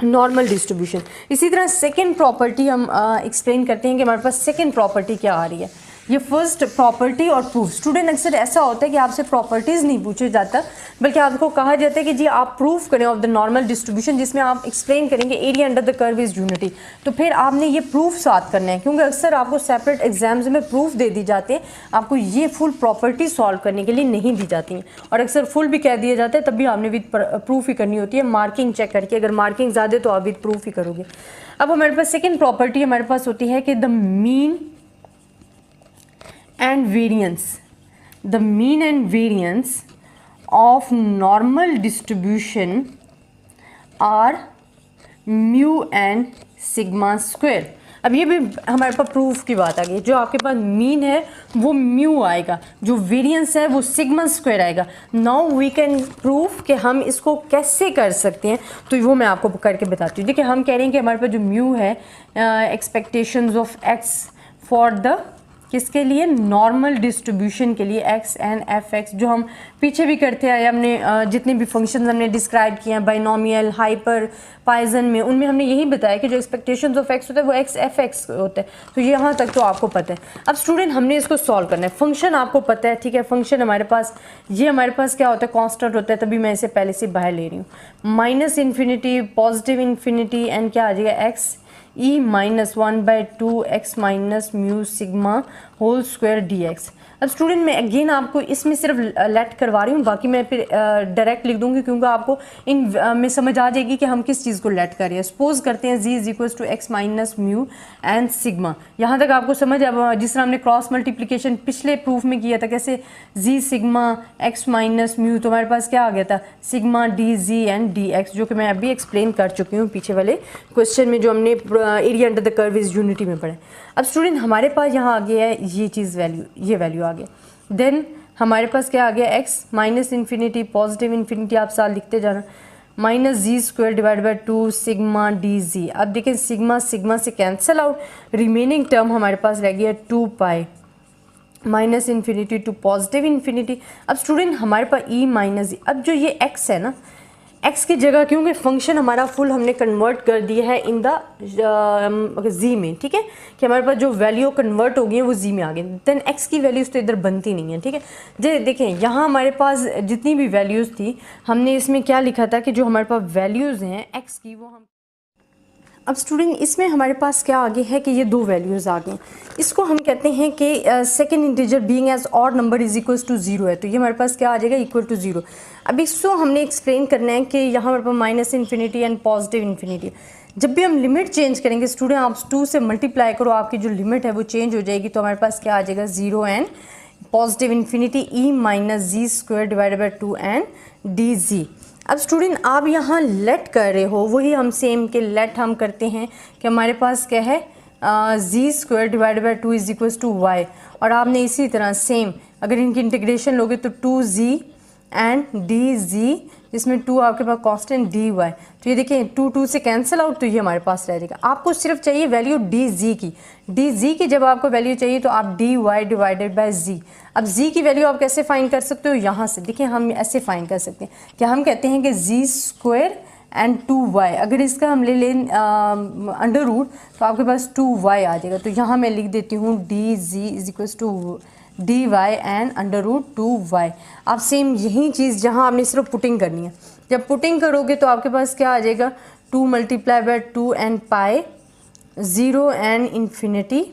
S1: नॉर्मल डिस्ट्रीब्यूशन। इसी तरह सेकेंड प्रॉपर्टी हम एक्सप्लेन करते हैं कि हमारे पास सेकेंड प्रॉपर्टी क्या आ रही है। ये फर्स्ट प्रॉपर्टी और प्रूफ। स्टूडेंट अक्सर ऐसा होता है कि आपसे प्रॉपर्टीज़ नहीं पूछे जाता, बल्कि आपको कहा जाता है कि जी आप प्रूफ करें ऑफ द नॉर्मल डिस्ट्रीब्यूशन, जिसमें आप एक्सप्लेन करेंगे area under the curve is unity. तो फिर आपने ये प्रूफ साथ करना है, क्योंकि अक्सर आपको सेपरेट एग्जाम्स में प्रूफ दे दी जाते हैं, आपको ये फुल प्रॉपर्टी सॉल्व करने के लिए नहीं दी जाती हैं। और अक्सर फुल भी कह दिया जाता है, तब भी आपने विद प्रूफ ही करनी होती है, मार्किंग चेक करके। अगर मार्किंग ज़्यादा तो आप विद प्रूफ ही करोगे। अब हमारे पास सेकेंड प्रॉपर्टी हमारे पास होती है कि the mean and variance, the mean and variance of normal distribution are mu and sigma square। अब ये भी हमारे पास प्रूफ की बात आ गई। जो आपके पास मीन है वो म्यू आएगा, जो वेरिएंस है वो सिग्मा स्क्वायर आएगा। नाउ वी कैन प्रूफ कि हम इसको कैसे कर सकते हैं, तो वो मैं आपको करके बताती हूँ। देखिए हम कह रहे हैं कि हमारे पास जो म्यू है expectations of x for the किसके लिए, नॉर्मल डिस्ट्रीब्यूशन के लिए, एक्स एंड एफ एक्स, जो हम पीछे भी करते आए। हमने जितने भी फंक्शंस हमने डिस्क्राइब किए हैं बाइनोमियल, हाइपर, पाइजन में, उनमें हमने यही बताया कि जो एक्सपेक्टेशंस ऑफ एक्स होता है वो एक्स एफ एक्स होता है। तो यहाँ तक तो आपको पता है। अब स्टूडेंट हमने इसको सॉल्व करना है। फंक्शन आपको पता है, ठीक है। फंक्शन हमारे पास ये हमारे पास क्या होता है, कॉन्स्टेंट होता है, तभी मैं इसे पहले से बाहर ले रही हूँ। Minus infinity, positive infinity and क्या आ जाएगा, x e minus 1/2 x minus mu sigma whole square d x. अब स्टूडेंट मैं अगेन आपको इसमें सिर्फ लेट करवा रही हूँ, बाकी मैं फिर डायरेक्ट लिख दूंगी, क्योंकि आपको इन में समझ आ जाएगी कि हम किस चीज़ को लेट कर रहे हैं। सपोज करते हैं z is equals to x minus mu and sigma. यहाँ तक आपको समझ, अब जिस तरह हमने क्रॉस मल्टीप्लिकेशन पिछले प्रूफ में किया था, कैसे जी सिग्मा एक्स माइनस म्यू, तो हमारे पास क्या आ गया था, sigma d z and d x, जो कि मैं अभी एक्सप्लेन कर चुकी हूँ पीछे वाले क्वेश्चन में, जो हमने area under the curve is unity में पढ़ा। अब स्टूडेंट हमारे पास यहाँ आ गया है ये चीज़ वैल्यू, ये वैल्यू आ गया। देन हमारे पास क्या आ गया, x minus infinity, positive infinity, आप साथ लिखते जाना, minus ji square divide by 2 sigma d जी। अब देखें सिग्मा सिग्मा से कैंसिल आउट, रिमेनिंग टर्म हमारे पास रह गया 2 pi minus infinity to positive infinity. अब स्टूडेंट हमारे पास ई माइनस, अब जो ये एक्स है ना, एक्स की जगह, क्योंकि फंक्शन हमारा फुल हमने कन्वर्ट कर दिया है इन द जी में, ठीक है, कि हमारे पास जो वैल्यू कन्वर्ट हो गई है वो जी में आ गई। देन एक्स की वैल्यूज़ तो इधर बनती नहीं है, ठीक है। जे देखें यहाँ हमारे पास जितनी भी वैल्यूज़ थी, हमने इसमें क्या लिखा था कि जो हमारे पास वैल्यूज़ हैं एक्स की, वो हम, अब स्टूडेंट इसमें हमारे पास क्या आगे है कि ये दो वैल्यूज़ आ गई। इसको हम कहते हैं कि second integer being as odd number is equals to 0 है, तो ये हमारे पास क्या आ जाएगा, इक्वल टू 0। अब इसको हमने एक्सप्लेन करना है कि यहाँ हमारे पास minus infinity and positive infinity. जब भी हम लिमिट चेंज करेंगे स्टूडेंट, आप 2 से मल्टीप्लाई करो, आपकी जो लिमिट है वो चेंज हो जाएगी। तो हमारे पास क्या आ जाएगा, 0 and positive infinity e minus ji square divided by 2 and d जी। अब स्टूडेंट आप यहाँ लेट कर रहे हो, वही हम सेम के लेट हम करते हैं कि हमारे पास क्या है, z square divided by 2 is equals to y. और आपने इसी तरह सेम अगर इनकी इंटीग्रेशन लोगे तो 2z एंड डी जी, जिसमें 2 आपके पास कांस्टेंट डी वाई। तो ये देखिए 2 से कैंसिल आउट, तो ये हमारे पास रह जाएगा। आपको सिर्फ चाहिए वैल्यू डी जी की। डी जी की जब आपको वैल्यू चाहिए तो आप डी वाई डिवाइडेड बाई जी। अब जी की वैल्यू आप कैसे फाइंड कर सकते हो, यहाँ से देखिए हम ऐसे फाइंड कर सकते हैं कि हम कहते हैं कि जी स्क्वायर एंड 2y, अगर इसका हम ले लें अंडर रूट तो आपके पास 2y आ जाएगा। तो यहाँ मैं लिख देती हूँ d z is equals to d y and under root 2y। आप सेम यही चीज़ जहाँ आपने सिर्फ पुटिंग करनी है, जब पुटिंग करोगे तो आपके पास क्या आ जाएगा, 2 multiply by 2 and pi 0 and infinity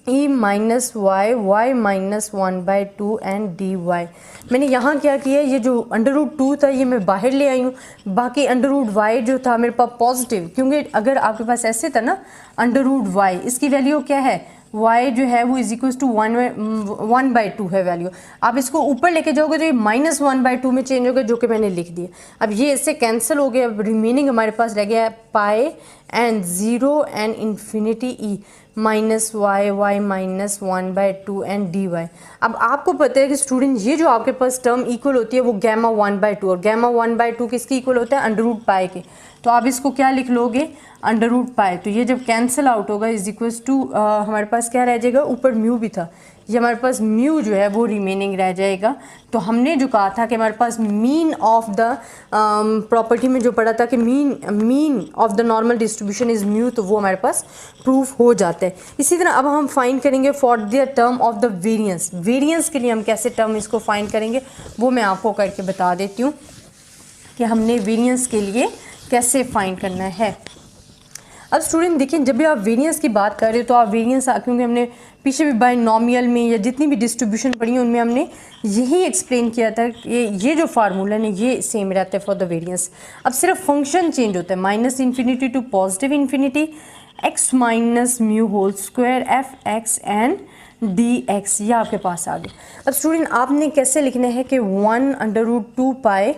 S1: e minus y minus 1/2 and d y. मैंने यहाँ क्या किया, ये जो अंडर रूट 2 था ये मैं बाहर ले आई हूँ, बाकी अंडर रूट वाई जो था मेरे पास पॉजिटिव, क्योंकि अगर आपके पास ऐसे था ना अंडर रूट वाई, इसकी वैल्यू क्या है, y जो है वो इज इक्वल्स टू 1/2 है वैल्यू। आप इसको ऊपर लेके जाओगे तो ये -1/2 में चेंज होगा, जो कि मैंने लिख दिया। अब ये इससे कैंसिल हो गया, अब रिमेनिंग हमारे पास रह गया pi and 0 and infinity e minus y minus 1/2 and d y. अब आपको पता है कि स्टूडेंट ये जो आपके पास टर्म इक्वल होती है वो गैमा 1/2, और गैमा 1/2 किसकी इक्वल होता है, अंडर रूट पाई के। तो आप इसको क्या लिख लोगे, अंडर रूट पाई। तो ये जब कैंसिल आउट होगा इज इक्वल्स टू हमारे पास क्या रह जाएगा, ऊपर म्यू भी था, ये हमारे पास म्यू जो है वो रिमेनिंग रह जाएगा। तो हमने जो कहा था कि हमारे पास मीन ऑफ द प्रॉपर्टी में जो पढ़ा था कि mean of the normal distribution is mu, तो वो हमारे पास प्रूफ हो जाता है। इसी तरह अब हम फाइंड करेंगे for the term of the variance. Variance के लिए हम कैसे टर्म इसको फाइंड करेंगे वो मैं आपको करके बता देती हूँ कि हमने वेरिएंस के लिए कैसे फाइंड करना है। अब स्टूडेंट देखिए, जब भी आप वेरिएंस की बात कर रहे हो तो आप वेरिएंस, क्योंकि हमने पीछे भी बायनॉमियल में या जितनी भी डिस्ट्रीब्यूशन पढ़ी है उनमें हमने यही एक्सप्लेन किया था कि ये जो फार्मूला है ये सेम रहता है फॉर द वेरिएंस। अब सिर्फ फंक्शन चेंज होता है, minus infinity to positive infinity x minus mu whole square f x and d x, ये आपके पास आ गया। अब स्टूडेंट आपने कैसे लिखना है कि 1/√2 pi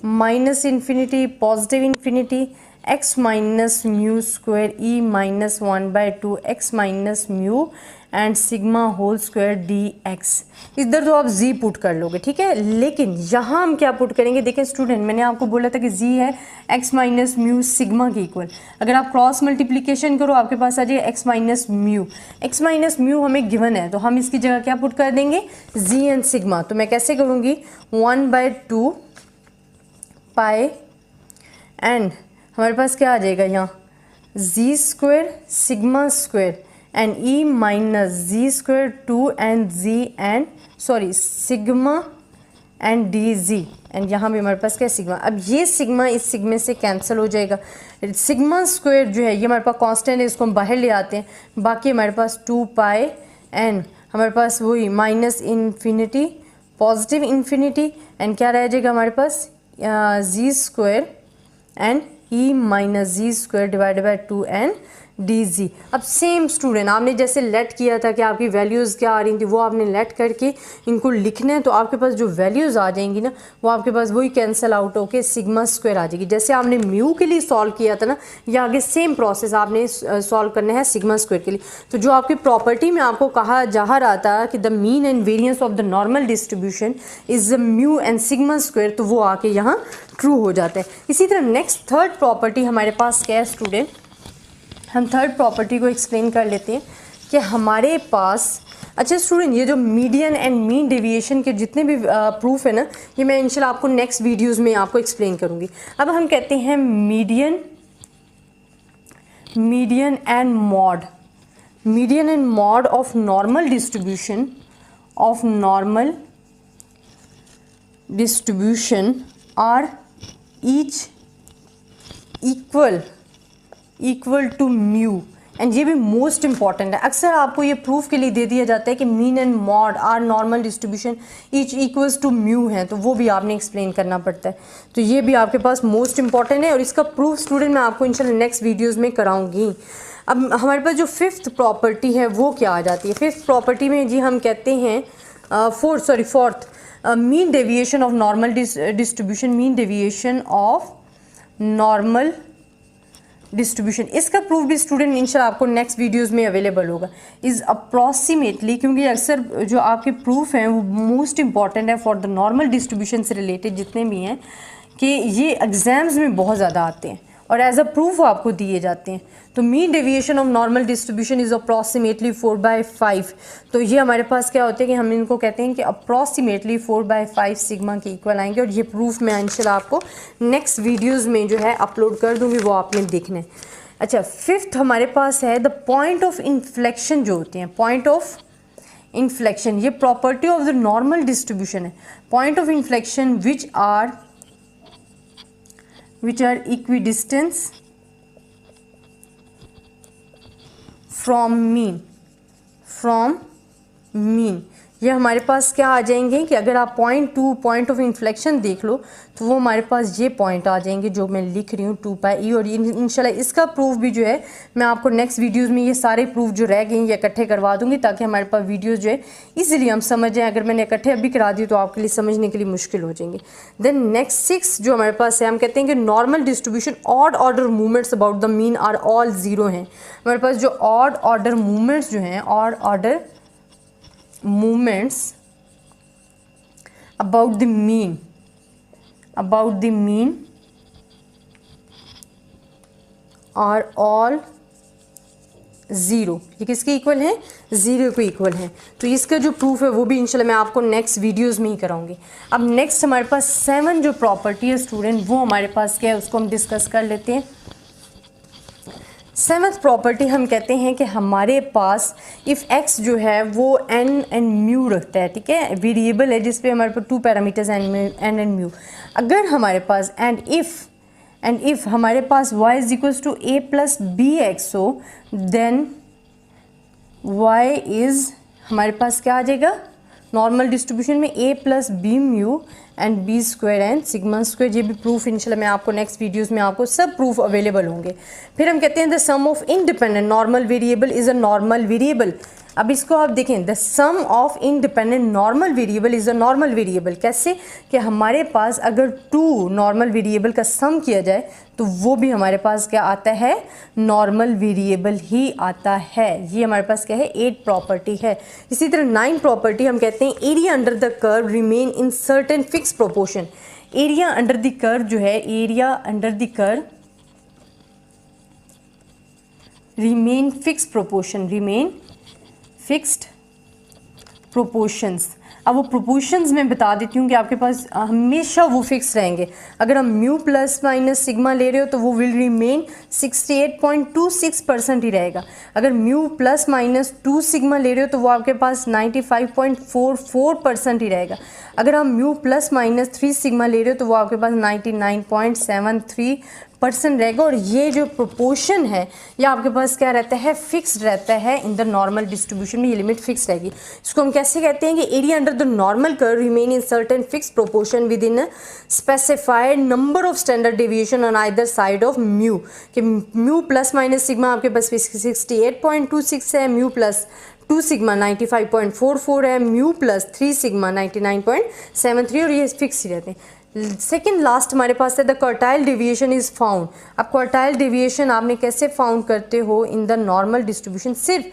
S1: minus infinity positive infinity x minus mu square e minus 1/2 x minus mu and sigma whole square d x. इधर तो आप z पुट कर लोगे, ठीक है, लेकिन यहाँ हम क्या पुट करेंगे। देखिए स्टूडेंट, मैंने आपको बोला था कि z है x माइनस म्यू सिग्मा के इक्वल। अगर आप क्रॉस मल्टीप्लिकेशन करो आपके पास आ जाए x minus mu. x minus mu हमें गिवन है तो हम इसकी जगह क्या पुट कर देंगे, z एंड सिग्मा। तो मैं कैसे करूँगी, 1/2 पाई एंड हमारे पास क्या आ जाएगा यहाँ, z square sigma square and e minus ji square 2 and z and sigma and d z and यहाँ भी हमारे पास क्या सिग्मा। अब ये सिग्मा इस सिग्मे से कैंसिल हो जाएगा। सिग्मा स्क्वायर जो है ये हमारे पास कांस्टेंट है, इसको हम बाहर ले आते हैं। बाकी हमारे पास 2 पाई एंड हमारे पास वही minus infinity positive infinity and क्या रह जाएगा हमारे पास, g square and e minus ji square divided by 2 and d जी। अब सेम स्टूडेंट आपने जैसे लेट किया था कि आपकी वैल्यूज़ क्या आ रही थी वो आपने लेट करके इनको लिखना है, तो आपके पास जो वैल्यूज़ आ जाएंगी ना वो आपके पास वही कैंसिल आउट होके सिग्मा स्क्वायर आ जाएगी। जैसे आपने म्यू के लिए सॉल्व किया था ना, या आगे सेम प्रोसेस आपने सॉल्व करना है सिग्मा स्क्वायर के लिए। तो जो आपकी प्रॉपर्टी में आपको कहा जा रहा था कि the mean and variance of the normal distribution is mu and sigma square, तो वो आके यहाँ ट्रू हो जाता है। इसी तरह नेक्स्ट थर्ड प्रॉपर्टी हमारे पास क्या है स्टूडेंट, हम थर्ड प्रॉपर्टी को एक्सप्लेन कर लेते हैं कि हमारे पास, अच्छा स्टूडेंट, ये जो मीडियन एंड मीन डेविएशन के जितने भी प्रूफ है ना, ये मैं इंशाल्लाह आपको नेक्स्ट वीडियोज़ में आपको एक्सप्लेन करूँगी। अब हम कहते हैं median and mode of normal distribution are each equal to mu and ये भी मोस्ट इंपॉर्टेंट है। अक्सर आपको ये प्रूफ के लिए दे दिया जाता है कि mean and mode are normal distribution each equals to mu है, तो वो भी आपने एक्सप्लेन करना पड़ता है। तो ये भी आपके पास मोस्ट इंपॉर्टेंट है और इसका प्रूफ स्टूडेंट मैं आपको इंशाल्लाह नेक्स्ट वीडियोज़ में कराऊंगी। अब हमारे पास जो फिफ्थ प्रॉपर्टी है वो क्या आ जाती है। फिफ्थ प्रॉपर्टी में जी हम कहते हैं fourth mean deviation of normal distribution, mean deviation of normal distribution. इसका प्रूफ भी स्टूडेंट इंशाल्लाह आपको नेक्स्ट वीडियोस में अवेलेबल होगा। इज़ अप्रॉक्सीमेटली, क्योंकि अक्सर जो आपके प्रूफ हैं वो मोस्ट इंपॉर्टेंट है फॉर द नॉर्मल डिस्ट्रीब्यूशन से रिलेटेड जितने भी हैं, कि ये एग्जाम्स में बहुत ज़्यादा आते हैं और एज अ प्रूफ आपको दिए जाते हैं। तो mean deviation of normal distribution is approximately 4/5। तो ये हमारे पास क्या होता है कि हम इनको कहते हैं कि अप्रॉक्सीमेटली 4/5 सिग्मा के इक्वल आएंगे, और ये प्रूफ मैं इंशाल्लाह आपको नेक्स्ट वीडियोज़ में जो है अपलोड कर दूँगी, वो आपने देखना है। अच्छा, फिफ्थ हमारे पास है द पॉइंट ऑफ इन्फ्लेक्शन जो होते हैं, पॉइंट ऑफ इन्फ्लेक्शन, ये property of the normal distribution है। Point of inflection which are equidistant from mean, ये हमारे पास क्या आ जाएंगे कि अगर आप पॉइंट ऑफ इन्फ्लेक्शन देख लो तो वो हमारे पास ये पॉइंट आ जाएंगे जो मैं लिख रही हूँ 2πe। और इंशाल्लाह इसका प्रूफ भी जो है मैं आपको नेक्स्ट वीडियोस में ये सारे प्रूफ जो रह गए ये इकट्ठे करवा दूंगी, ताकि हमारे पास वीडियोस जो है इजीली हम समझ जाएं। अगर मैंने इकट्ठे अभी करा दी तो आपके लिए समझने के लिए मुश्किल हो जाएंगे। देन नेक्स्ट 6 जो हमारे पास है, हम कहते हैं कि normal distribution odd order movements about the mean are all zero हैं। हमारे पास जो ऑड ऑर्डर मूवमेंट्स जो हैं, odd order movements about the mean are all zero, ये किसके इक्वल है? ज़ीरो को इक्वल है। तो इसका जो प्रूफ है वो भी इंशाल्लाह मैं आपको नेक्स्ट वीडियोस में ही कराऊंगी। अब नेक्स्ट हमारे पास 7 जो प्रॉपर्टी है स्टूडेंट, वो हमारे पास क्या है उसको हम डिस्कस कर लेते हैं। 7th प्रॉपर्टी हम कहते हैं कि हमारे पास इफ़ x जो है वो n एंड म्यू रखता है, ठीक है, वेरिएबल है जिस पे हमारे पास 2 पैरामीटर्स n एंड म्यू। अगर हमारे पास एंड इफ़ हमारे पास y is equals to a plus b x हो, देन y इज़ हमारे पास क्या आ जाएगा? नॉर्मल डिस्ट्रीब्यूशन में a plus b mu and b square and sigma square. ये भी प्रूफ इंशाल्लाह मैं आपको नेक्स्ट वीडियोस में आपको सब प्रूफ अवेलेबल होंगे। फिर हम कहते हैं the sum of independent normal variable is a normal variable. अब इसको आप देखें, the sum of independent normal variable is a normal variable. कैसे कि हमारे पास अगर 2 नॉर्मल वेरिएबल का सम किया जाए तो वो भी हमारे पास क्या आता है? नॉर्मल वेरिएबल ही आता है। ये हमारे पास क्या है? 8 प्रॉपर्टी है। इसी तरह 9 प्रॉपर्टी हम कहते हैं area under the curve remain in certain fix proportion. Area under the curve जो है, area under the curve remain fix proportion, remain fixed proportions. अब वो प्रोपोर्शंस मैं बता देती हूँ कि आपके पास हमेशा वो फिक्स रहेंगे। अगर हम म्यू प्लस माइनस सिग्मा ले रहे हो तो वो विल रिमेन 68.26% ही रहेगा। अगर म्यू प्लस माइनस 2 सिग्मा ले रहे हो तो वो आपके पास 95.44% ही रहेगा। अगर हम म्यू प्लस माइनस 3 सिग्मा ले रहे हो तो वो आपके पास 99.73% रहेगा। और ये जो प्रोपोर्शन है ये आपके पास क्या रहता है? फिक्स्ड रहता है। इन द नॉर्मल डिस्ट्रीब्यूशन में ये लिमिट फिक्स रहेगी। इसको हम कैसे कहते हैं कि area under the normal curve remain in certain fix proportion with in specified number of standard deviation on either side of mu. कि म्यू प्लस माइनस सिग्मा आपके पास 68.26 है, म्यू प्लस 2 सिग्मा 95.44 है, म्यू प्लस 3 सिग्मा 99.73, और ये fix ही रहते हैं। Second last हमारे पास है the quartile deviation is found. अब क्वार्टाइल डेविएशन आपने कैसे फाउंड करते हो? In the normal distribution. सिर्फ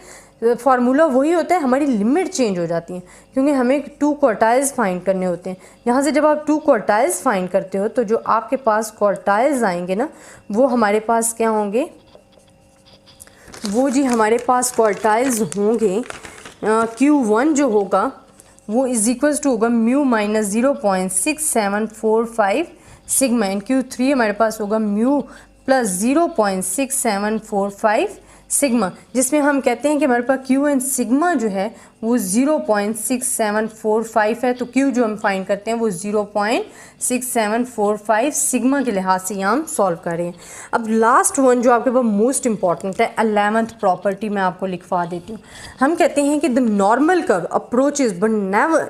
S1: फार्मूला वही होता है, हमारी लिमिट चेंज हो जाती है क्योंकि हमें 2 क्वार्टाइल्स फाइंड करने होते हैं। यहाँ से जब आप 2 क्वार्टाइल्स फाइंड करते हो तो जो आपके पास क्वार्टाइल्स आएंगे ना, वो हमारे पास क्या होंगे? वो जी हमारे पास क्वार्टाइल्स होंगे, Q1 जो होगा वो इज इक्वल्स टू होगा mu minus 0.6745 sigma, and Q3 हमारे पास होगा म्यू प्लस 0.6745 सिग्मा, जिसमें हम कहते हैं कि हमारे पास Q एंड सिग्मा जो है वो 0.6745 है। तो Q जो हम फाइंड करते हैं वो 0.6745 सिग्मा के लिहाज से यहाँ हम सॉल्व कर रहे हैं। अब लास्ट वन जो आपके पास मोस्ट इंपॉर्टेंट है, 11th प्रॉपर्टी मैं आपको लिखवा देती हूँ। हम कहते हैं कि the normal curve approaches but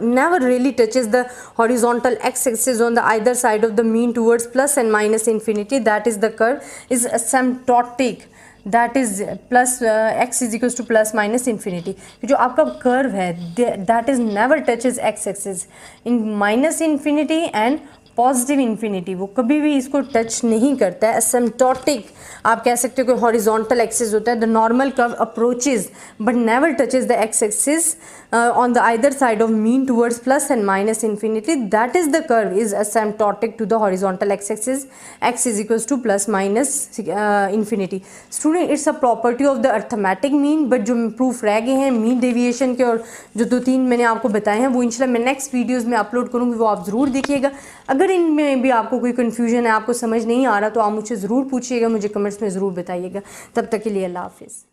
S1: never really touches the horizontal x axis on the either side of the mean towards plus and minus infinity, that is the curve is asymptotic, that is plus x is equals to plus minus infinity. जो आपका curve है that is never touches x axis in minus infinity and positive infinity, वो कभी भी इसको touch नहीं करता है। एसिम्प्टोटिक आप कह सकते हो कि हॉरिजॉन्टल एक्सिस होता है। The normal curve approaches but never touches the x axis on the either side of mean towards plus and minus infinity, that is the curve is asymptotic to the horizontal x axis, x is equals to plus minus infinity. Student it's a property of the arithmetic mean, but जो proof रह गए हैं mean deviation के और जो 2-3 मैंने आपको बताए हैं वो इंशाल्लाह मैं नेक्स्ट वीडियोज़ में अपलोड करूँगी, वो आप ज़रूर देखिएगा। अगर इनमें भी आपको कोई कन्फ्यूजन है, आपको समझ नहीं आ रहा, तो आप मुझसे ज़रूर पूछिएगा, मुझे कमेंट्स में ज़रूर बताइएगा। तब तक के लिए अल्लाह हाफिज़।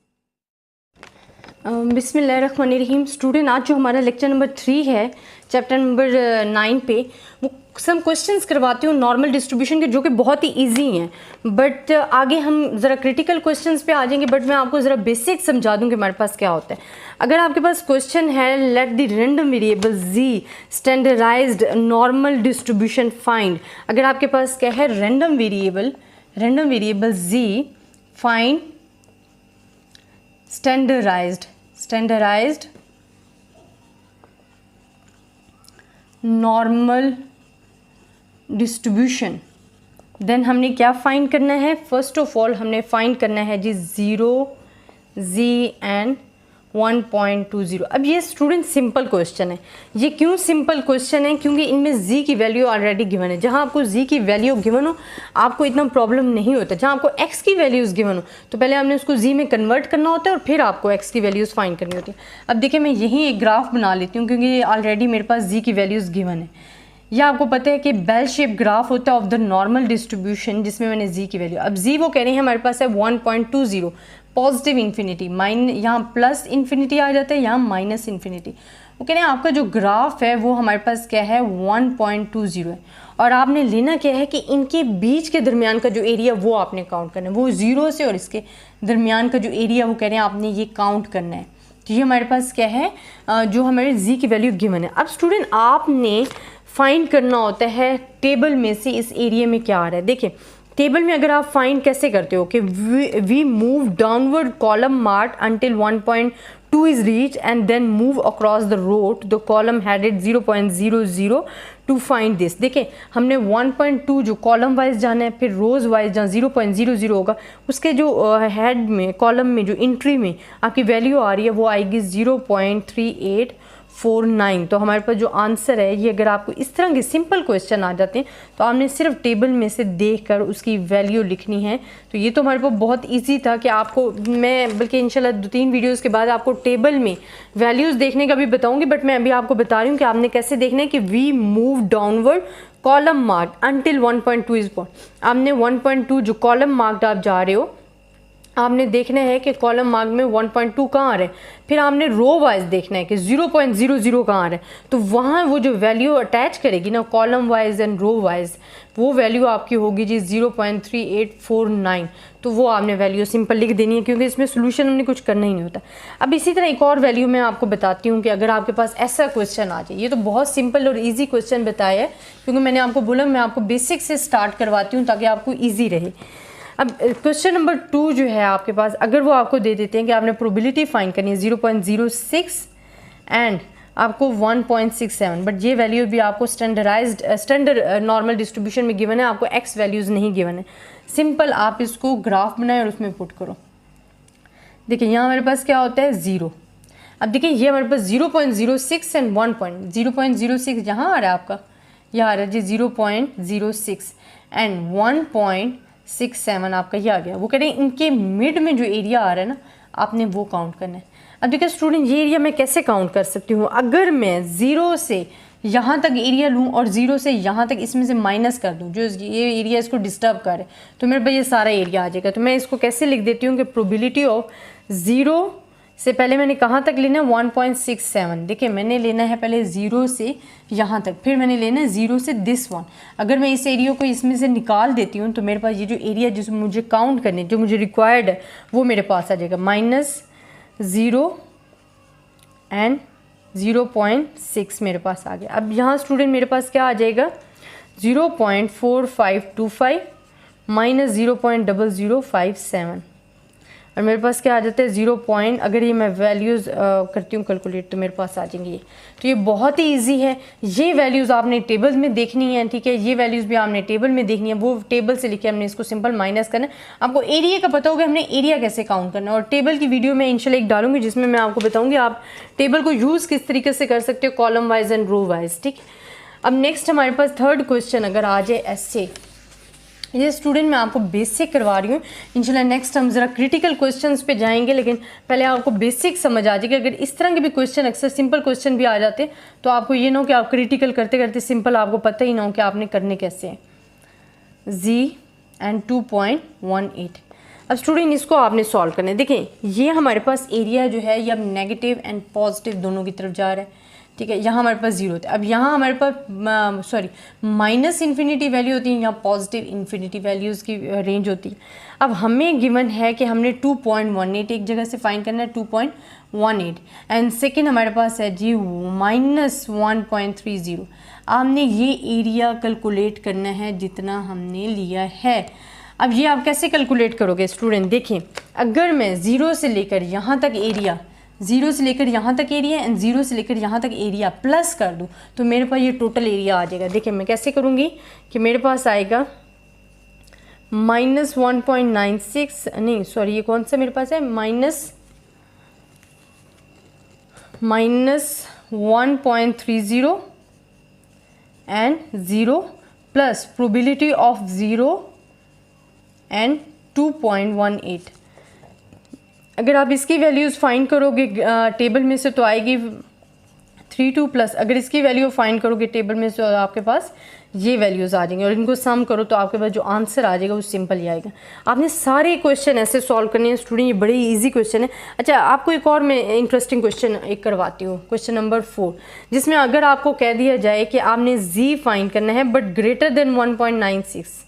S1: बिस्मिल्लाहिर्रहमानिर्रहीम। स्टूडेंट आज जो हमारा लेक्चर नंबर 3 है चैप्टर नंबर 9 पे, वो सम क्वेश्चंस करवाती हूँ नॉर्मल डिस्ट्रीब्यूशन के, जो कि बहुत ही इजी हैं। बट आगे हम ज़रा क्रिटिकल क्वेश्चंस पे आ जाएंगे, बट मैं आपको ज़रा बेसिक समझा दूँ कि हमारे पास क्या होता है। अगर आपके पास क्वेश्चन है let the random variable z standardized normal distribution find, अगर आपके पास क्या है random variable z find standardized normal distribution, then हमने क्या फाइंड करना है? फर्स्ट ऑफ ऑल हमने फाइंड करना है जी 0 z एंड 1.20। अब ये स्टूडेंट सिंपल क्वेश्चन है। ये क्यों सिंपल क्वेश्चन है? क्योंकि इनमें z की वैल्यू ऑलरेडी गिवन है। जहाँ आपको z की वैल्यू गिवन हो आपको इतना प्रॉब्लम नहीं होता। जहाँ आपको x की वैल्यूज़ गिवन हो तो पहले आपने उसको z में कन्वर्ट करना होता है और फिर आपको x की वैल्यूज़ फाइंड करनी होती है। अब देखिए मैं यहीं एक ग्राफ बना लेती हूँ क्योंकि ये ऑलरेडी मेरे पास z की वैल्यूज़ गिवन है। यह आपको पता है कि बेल शेप ग्राफ होता है ऑफ द नॉर्मल डिस्ट्रीब्यूशन जिसमें मैंने z की वैल्यू, अब z वो कह रहे हैं हमारे पास है 1.20 पॉजिटिव इन्फिनिटी, यहाँ प्लस इन्फिनिटी आ जाता है, यहाँ माइनस इन्फिनिटी। वो कह रहे हैं आपका जो ग्राफ है वो हमारे पास क्या है 1.20 है और आपने लेना क्या है कि इनके बीच के दरमियान का जो एरिया वो आपने काउंट करना है। वो 0 से और इसके दरमियान का जो एरिया वो कह रहे हैं आपने ये काउंट करना है। तो ये हमारे पास क्या है जो हमारे z की वैल्यू गिवन है। अब स्टूडेंट आपने फाइंड करना होता है टेबल में से इस एरिया में क्या आ रहा है। देखिए टेबल में अगर आप फाइंड कैसे करते हो कि we move downward column mark until 1.2 is reach and then move across the road the column headed 0.00 to find this. देखिए हमने 1.2 जो कॉलम वाइज जाना है, फिर रोज वाइज जहाँ 0.00 होगा उसके जो हेड में कॉलम में जो एंट्री में आपकी वैल्यू आ रही है वो आएगी 0.3849। तो हमारे पास जो आंसर है ये अगर आपको इस तरह के सिंपल क्वेश्चन आ जाते हैं तो आपने सिर्फ टेबल में से देखकर उसकी वैल्यू लिखनी है। तो ये तो हमारे पास बहुत इजी था कि आपको मैं बल्कि इंशाल्लाह 2-3 वीडियोस के बाद आपको टेबल में वैल्यूज़ देखने का भी बताऊंगी, बट मैं अभी आपको बता रही हूँ कि आपने कैसे देखना है कि we move downward column mark until 1.2 is point. आपने 1.2 जो कॉलम मार्क्ड आप जा रहे हो आपने देखना है कि कॉलम मार्क में 1.2 कहाँ आ रहा है, फिर आपने रो वाइज देखना है कि 0.00 कहाँ आ रहा है। तो वहाँ वो जो वैल्यू अटैच करेगी ना column wise and row wise वो वैल्यू आपकी होगी जी 0.3849। तो वो आपने वैल्यू सिंपल लिख देनी है क्योंकि इसमें सोल्यूशन हमने कुछ करना ही नहीं होता। अब इसी तरह एक और वैल्यू मैं आपको बताती हूँ कि अगर आपके पास ऐसा क्वेश्चन आ जाए, ये तो बहुत सिंपल और ईजी क्वेश्चन बताया है क्योंकि मैंने आपको बोला मैं आपको बेसिक से स्टार्ट करवाती हूँ ताकि आपको ईजी रहे। अब क्वेश्चन नंबर 2 जो है आपके पास अगर वो आपको दे देते हैं कि आपने प्रोबेबिलिटी फाइंड करनी है 0.06 एंड आपको 1.67, बट ये वैल्यू भी आपको स्टैंडर्ड नॉर्मल डिस्ट्रीब्यूशन में गिवन है, आपको एक्स वैल्यूज़ नहीं गिवन है। सिंपल आप इसको ग्राफ बनाएं और उसमें पुट करो। देखिए यहाँ हमारे पास क्या होता है 0। अब देखिए ये हमारे पास 0.06 एंड 0.06 यहाँ आ रहा है आपका, यहाँ आ रहा है जी 0.06 एंड 1.67 आपका ये आ गया। वो कह रहे हैं इनके मिड में जो एरिया आ रहा है ना आपने वो काउंट करना है। अब देखिए स्टूडेंट ये एरिया मैं कैसे काउंट कर सकती हूँ, अगर मैं 0 से यहाँ तक एरिया लूँ और 0 से यहाँ तक इसमें से माइनस कर दूँ जो ये एरिया इसको डिस्टर्ब करे तो मेरे पास ये सारा एरिया आ जाएगा। तो मैं इसको कैसे लिख देती हूँ कि प्रोबेबिलिटी ऑफ 0 से पहले मैंने कहाँ तक लेना है 1.67। देखिए मैंने लेना है पहले 0 से यहाँ तक, फिर मैंने लेना है 0 से दिस वन। अगर मैं इस एरिया को इसमें से निकाल देती हूँ तो मेरे पास ये जो एरिया जिसमें मुझे काउंट करने जो मुझे रिक्वायर्ड है वो मेरे पास आ जाएगा -0 एंड 0.6 मेरे पास आ गया। अब यहाँ स्टूडेंट मेरे पास क्या आ जाएगा 0.4525 -0.0057 और मेरे पास क्या आ जाता है 0. अगर ये मैं वैल्यूज़ करती हूँ कैलकुलेट तो मेरे पास आ जाएंगी ये। तो ये बहुत ही इजी है, ये वैल्यूज़ आपने टेबल में देखनी है, ठीक है। ये वैल्यूज़ भी आपने टेबल में देखनी है, वो टेबल से लिखे हमने इसको सिंपल माइनस करना है। आपको एरिया का पता होगा हमने एरिया कैसे काउंट करना है और टेबल की वीडियो में इंशाल्लाह एक डालूंगी जिसमें मैं आपको बताऊँगी आप टेबल को यूज़ किस तरीके से कर सकते हो column wise and row wise, ठीक। अब नेक्स्ट हमारे पास थर्ड क्वेश्चन अगर आ जाए ऐसे, ये स्टूडेंट मैं आपको बेसिक करवा रही हूँ। इंशाल्लाह नेक्स्ट हम ज़रा क्रिटिकल क्वेश्चंस पे जाएंगे, लेकिन पहले आपको बेसिक समझ आ जाएगी। अगर इस तरह के भी क्वेश्चन अक्सर सिंपल क्वेश्चन भी आ जाते हैं तो आपको ये ना हो कि आप क्रिटिकल करते करते सिंपल आपको पता ही ना हो कि आपने करने कैसे हैं। जी एंड 2.18। अब स्टूडेंट इसको आपने सॉल्व करना है। देखें ये हमारे पास एरिया जो है ये अब नेगेटिव एंड पॉजिटिव दोनों की तरफ जा रहा है, ठीक है। यहाँ हमारे पास 0 होता है। अब यहाँ हमारे पास माइनस इन्फिनिटी वैल्यू होती है, यहाँ पॉजिटिव इन्फिनिटी वैल्यूज़ की रेंज होती है। अब हमें गिवन है कि हमने 2.18 एक जगह से फाइंड करना है 2.18 एंड सेकेंड हमारे पास है जी -1.30। आपने ये एरिया कैलकुलेट करना है जितना हमने लिया है। अब ये आप कैसे कैलकुलेट करोगे स्टूडेंट, देखें अगर मैं 0 से लेकर यहाँ तक एरिया 0 से लेकर यहाँ तक एरिया एंड 0 से लेकर यहाँ तक एरिया प्लस कर दूँ तो मेरे पास ये टोटल एरिया आ जाएगा। देखिए मैं कैसे करूँगी कि मेरे पास आएगा -1.96 नहीं सॉरी ये कौन सा मेरे पास है -1.30 and 0 plus probability of 0 and 2.18। अगर आप इसकी वैल्यूज़ फाइंड करोगे टेबल में से तो आएगी 32 प्लस, अगर इसकी वैल्यू फाइंड करोगे टेबल में से तो आपके पास ये वैल्यूज़ आ जाएंगे और इनको सम करो तो आपके पास जो आंसर आ जाएगा वो सिंपल ही आएगा। आपने सारे क्वेश्चन ऐसे सॉल्व करने हैं स्टूडेंट, ये बड़े इजी क्वेश्चन है। अच्छा, आपको एक और मैं इंटरेस्टिंग क्वेश्चन एक करवाती हूँ, क्वेश्चन नंबर 4, जिसमें अगर आपको कह दिया जाए कि आपने z फाइंड करना है बट ग्रेटर देन 1.96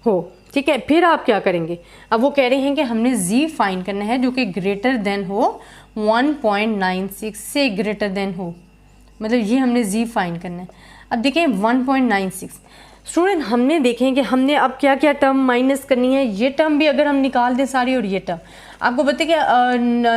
S1: हो, ठीक है, फिर आप क्या करेंगे? अब वो कह रहे हैं कि हमने z फाइंड करना है जो कि ग्रेटर देन हो 1.96 से ग्रेटर देन हो, मतलब ये हमने z फाइंड करना है। अब देखें 1.96 स्टूडेंट, हमने देखें कि हमने अब क्या क्या टर्म माइनस करनी है। ये टर्म भी अगर हम निकाल दें सारी, और ये टर्म आपको पता है कि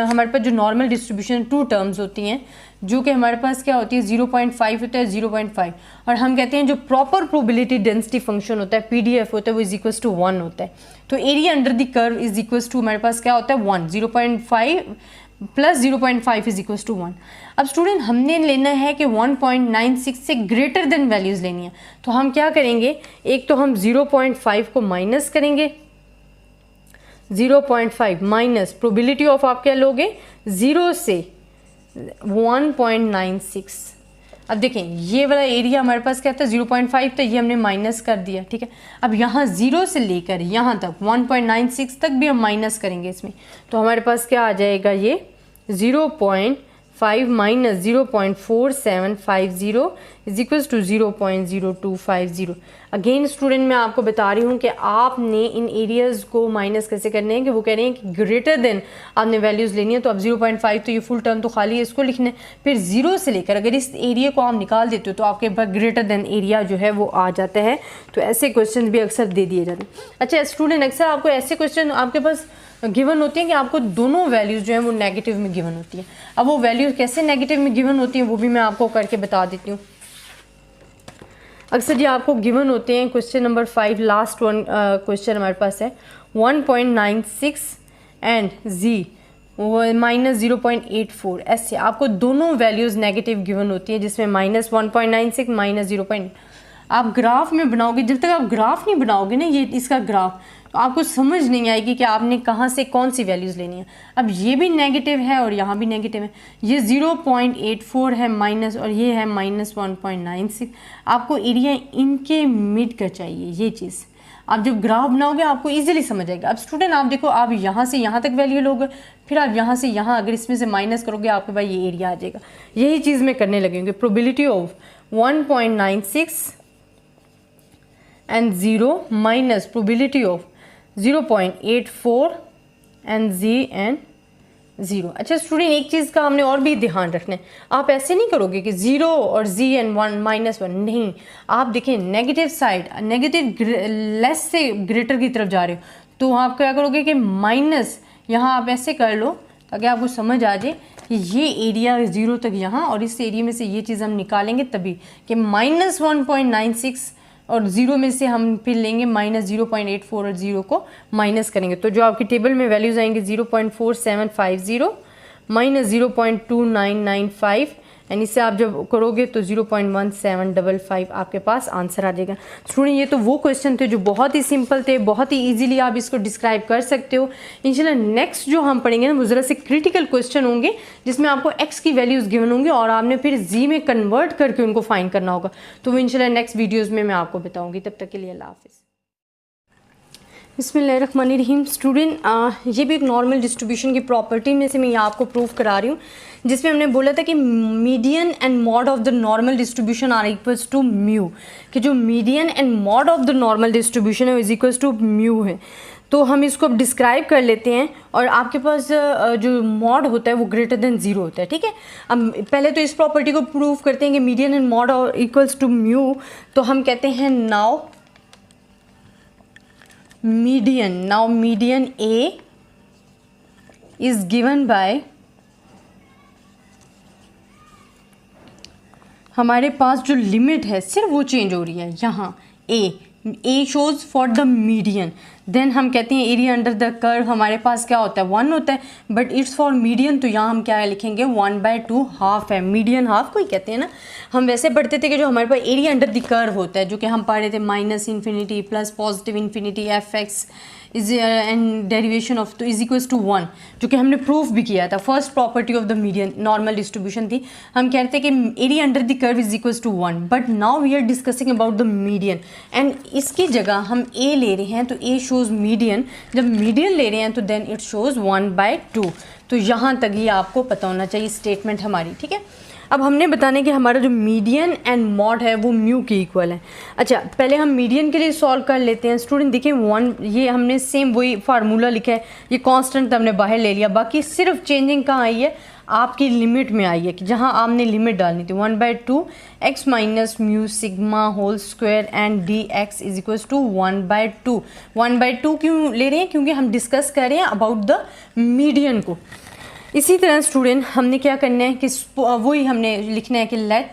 S1: हमारे पास जो नॉर्मल डिस्ट्रीब्यूशन 2 टर्म्स होती हैं, जो कि हमारे पास क्या होती है 0.5 होता है 0.5, और हम कहते हैं जो प्रॉपर प्रोबेबिलिटी डेंसिटी फंक्शन होता है PDF होता है वो इज टू 1 होता है। तो area under the curve is to हमारे पास क्या होता है 1, 0.5 प्लस 0.5 इज टू 1। अब स्टूडेंट हमने लेना है कि 1.96 से ग्रेटर देन वैल्यूज़ लेनी है, तो हम क्या करेंगे, एक तो हम 0.5 को माइनस करेंगे, 0.5 माइनस प्रोबेबिलिटी ऑफ आप क्या लोगे 0 से 1.96। अब देखें ये वाला एरिया हमारे पास क्या था 0.5 था, ये हमने माइनस कर दिया, ठीक है। अब यहाँ 0 से लेकर यहाँ तक 1.96 तक भी हम माइनस करेंगे इसमें, तो हमारे पास क्या आ जाएगा, ये 0.5 minus 0.4750 is equal to 0.0250। Again student मैं आपको बता रही हूँ कि आपने इन एरियाज़ को माइनस कैसे करने हैं, कि वो कह रहे हैं कि ग्रेटर देन आपने वैल्यूज़ लेनी है, तो अब 0.5 तो ये फुल टर्म तो खाली है, इसको लिखना है। फिर 0 से लेकर अगर इस एरिया को आप निकाल देते हो तो आपके पास ग्रेटर देन एरिया जो है वो आ जाता है। तो ऐसे क्वेश्चन भी अक्सर दे दिए जाते हैं। अच्छा स्टूडेंट, अक्सर आपको ऐसे क्वेश्चन आपके पास गिवन होती हैं कि आपको दोनों वैल्यूज़ जो हैं वो नेगेटिव में गिवन होती हैं। अब वो वैल्यूज़ कैसे नेगेटिव में गिवन होती हैं वो भी मैं आपको करके बता देती हूँ। अक्सर ये आपको गिवन होते हैं, question number 5 last one question हमारे पास है 1.96 एंड z -0.84, ऐसे आपको दोनों वैल्यूज़ नेगेटिव गिवन होती है, जिसमें -1.96 -0. आप ग्राफ में बनाओगे, जब तक आप ग्राफ नहीं बनाओगे ना ये इसका ग्राफ, तो आपको समझ नहीं आएगी कि आपने कहाँ से कौन सी वैल्यूज़ लेनी है। अब ये भी नेगेटिव है और यहाँ भी नेगेटिव है, ये 0.84 है माइनस और ये है -1.96। आपको एरिया इनके मिड का चाहिए, ये चीज़ आप जब ग्राफ बनाओगे आपको इजीली समझ आएगा। अब स्टूडेंट आप देखो, आप यहाँ से यहाँ तक वैल्यू लोगे, फिर आप यहाँ से यहाँ अगर इसमें से माइनस करोगे आपके पास ये एरिया आ जाएगा। यही चीज़ मैं करने लगेंगे, probability of 1.96 and 0 minus probability of 0.84 and z and 0। अच्छा स्टूडेंट, एक चीज़ का हमने और भी ध्यान रखना है, आप ऐसे नहीं करोगे कि 0 और z and 1 -1, नहीं, आप देखें नेगेटिव साइड, नेगेटिव लेस से ग्रेटर की तरफ जा रहे हो, तो आप क्या करोगे कि माइनस यहाँ आप ऐसे कर लो ताकि आपको समझ आ जाए कि ये एरिया 0 तक यहाँ, और इस एरिया में से ये चीज़ हम निकालेंगे तभी कि -1.96 और 0 में से हम फिर लेंगे -0.84 और 0 को माइनस करेंगे, तो जो आपकी टेबल में वैल्यूज़ आएंगे 0.4750 -0.2995 एंड इससे आप जब करोगे तो 0.1755 आपके पास आंसर आ जाएगा। स्टूडेंट ये तो वो क्वेश्चन थे जो बहुत ही सिंपल थे, बहुत ही इजीली आप इसको डिस्क्राइब कर सकते हो। इंशाल्लाह नेक्स्ट जो हम पढ़ेंगे ना वो ज़रा से क्रिटिकल क्वेश्चन होंगे, जिसमें आपको x की वैल्यूज़ गिवन होंगी और आपने फिर z में कन्वर्ट करके उनको फाइंड करना होगा, तो वो इंशाल्लाह नेक्स्ट वीडियोज़ में मैं आपको बताऊँगी। तब तक के लिए अल्लाह हाफ़िज़। बिस्मिल्लाहिर्रहमानिर्रहीम। स्टूडेंट ये भी एक नॉर्मल डिस्ट्रीब्यूशन की प्रॉपर्टी में से मैं यहाँ आपको प्रूव करा रही हूँ, जिसमें हमने बोला था कि median and mode of the normal distribution are equals to mu, कि जो median and mode of the normal distribution है वो इज इक्वल्स टू म्यू है। तो हम इसको अब डिस्क्राइब कर लेते हैं, और आपके पास जो मॉड होता है वो ग्रेटर देन 0 होता है, ठीक है। अब पहले तो इस प्रॉपर्टी को प्रूव करते हैं कि median and mode equals to mu, तो हम कहते हैं now median A is given by, हमारे पास जो लिमिट है सिर्फ वो चेंज हो रही है यहाँ, A shows for the median, then हम कहते हैं एरिया अंडर द कर्व हमारे पास क्या होता है 1 होता है, बट इट्स फॉर मीडियन, तो यहाँ हम क्या लिखेंगे 1/2 हाफ है, मीडियन हाफ को ही कहते हैं ना। हम वैसे पढ़ते थे कि जो हमारे पास एरिया अंडर द कर्व होता है, जो कि हम पढ़ रहे थे -∞ plus +∞ fx is and derivation of तो इज इक्वल्स टू 1, जो कि हमने प्रूफ भी किया था। First property of the median normal distribution थी, हम कहते हैं कि area under the curve is equals to 1, but now we are discussing about the median and इसकी जगह हम ए ले रहे हैं, तो ए शोज़ मीडियन, जब मीडियन ले रहे हैं तो देन इट शोज़ 1/2। तो यहाँ तक ही आपको पता होना चाहिए स्टेटमेंट हमारी, ठीक है। अब हमने बताने कि हमारा जो मीडियन एंड मॉड है वो म्यू के इक्वल है। अच्छा, पहले हम मीडियन के लिए सॉल्व कर लेते हैं। स्टूडेंट देखिए 1, ये हमने सेम वही फार्मूला लिखा है, ये कांस्टेंट हमने बाहर ले लिया, बाकी सिर्फ चेंजिंग कहाँ आई है, आपकी लिमिट में आई है कि जहाँ आपने लिमिट डालनी थी 1/2 x minus mu sigma whole square and d x is equals to 1/2। 1/2 क्यों ले रहे हैं, क्योंकि हम डिस्कस कर रहे हैं अबाउट द मीडियन को। इसी तरह स्टूडेंट हमने क्या करना है कि वही हमने लिखना है कि let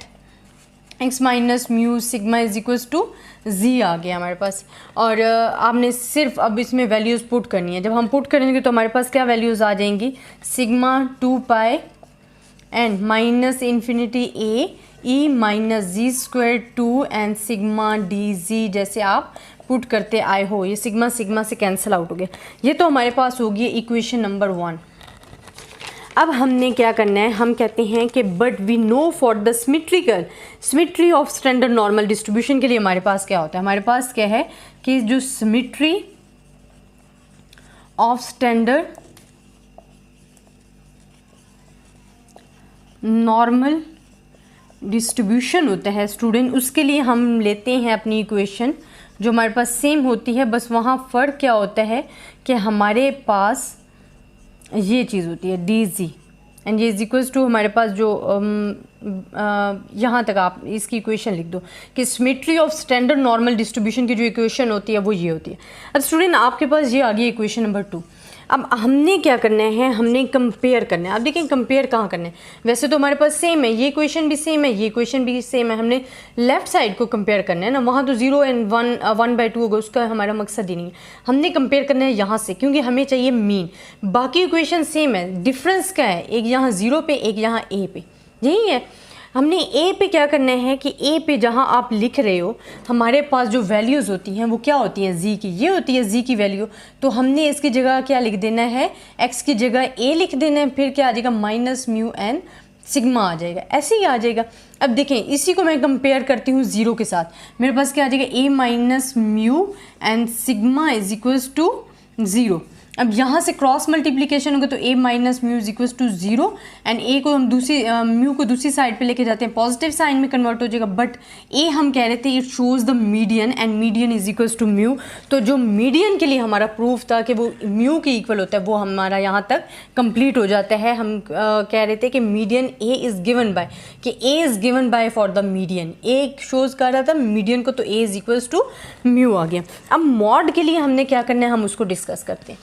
S1: x minus mu sigma is equals to z आ गया हमारे पास, और आपने सिर्फ अब इसमें वैल्यूज़ पुट करनी है। जब हम पुट करेंगे तो हमारे पास क्या वैल्यूज़ आ जाएंगी, sigma 2π and -∞ a e minus ji square 2 and sigma d g, जैसे आप पुट करते आए हो, ये सिग्मा सिग्मा से कैंसिल आउट हो गया। ये तो हमारे पास होगी इक्वेशन नंबर 1। अब हमने क्या करना है, हम कहते हैं कि but we know for the symmetry of standard normal distribution के लिए हमारे पास क्या होता है, हमारे पास क्या है कि जो symmetry of standard normal distribution होता है स्टूडेंट, उसके लिए हम लेते हैं अपनी इक्वेशन जो हमारे पास सेम होती है, बस वहाँ फ़र्क क्या होता है कि हमारे पास ये चीज़ होती है डी जी एंड ये इज इक्वल्स टू हमारे पास जो यहाँ तक आप इसकी इक्वेशन लिख दो कि symmetry of standard normal distribution की जो इक्वेशन होती है वो ये होती है। अब स्टूडेंट आपके पास ये आ गई इक्वेशन नंबर 2। अब हमने क्या करना है, हमने कंपेयर करना है। अब देखिए कंपेयर कहाँ करना है, वैसे तो हमारे पास सेम है, ये इक्वेशन भी सेम है, ये इक्वेशन भी सेम है, हमने लेफ्ट साइड को कंपेयर करना है ना, वहाँ तो 0 एंड 1/2 होगा, उसका हमारा मकसद ही नहीं है। हमने कंपेयर करना है यहाँ से, क्योंकि हमें चाहिए मीन। बाकी इक्वेशन सेम है, डिफरेंस क्या है, एक यहाँ 0 पे, एक यहाँ ए पे, यही है। हमने ए पे क्या करना है कि ए पे जहाँ आप लिख रहे हो हमारे पास जो वैल्यूज़ होती हैं वो क्या होती हैं, जी की, ये होती है जी की वैल्यू। तो हमने इसकी जगह क्या लिख देना है, एक्स की जगह ए लिख देना है, फिर क्या आ जाएगा माइनस म्यू एन सिग्मा आ जाएगा, ऐसे ही आ जाएगा। अब देखें इसी को मैं कंपेयर करती हूँ 0 के साथ, मेरे पास क्या आ जाएगा a minus mu and sigma is equals to 0। अब यहाँ से क्रॉस मल्टीप्लिकेशन होगा तो a minus mu is equals to 0 and a को हम दूसरी म्यू को दूसरी साइड पे लेके जाते हैं, पॉजिटिव साइन में कन्वर्ट हो जाएगा। बट a हम कह रहे थे it shows the median and median is equals to mu, तो जो मीडियन के लिए हमारा प्रूफ था कि वो म्यू के इक्वल होता है वो हमारा यहाँ तक कंप्लीट हो जाता है। हम कह रहे थे कि median a is given by, कि a is given by for the median, a shows कर रहा था मीडियन को, तो a is equals to mu आ गया। अब मॉड के लिए हमने क्या करना है, हम उसको डिस्कस करते हैं।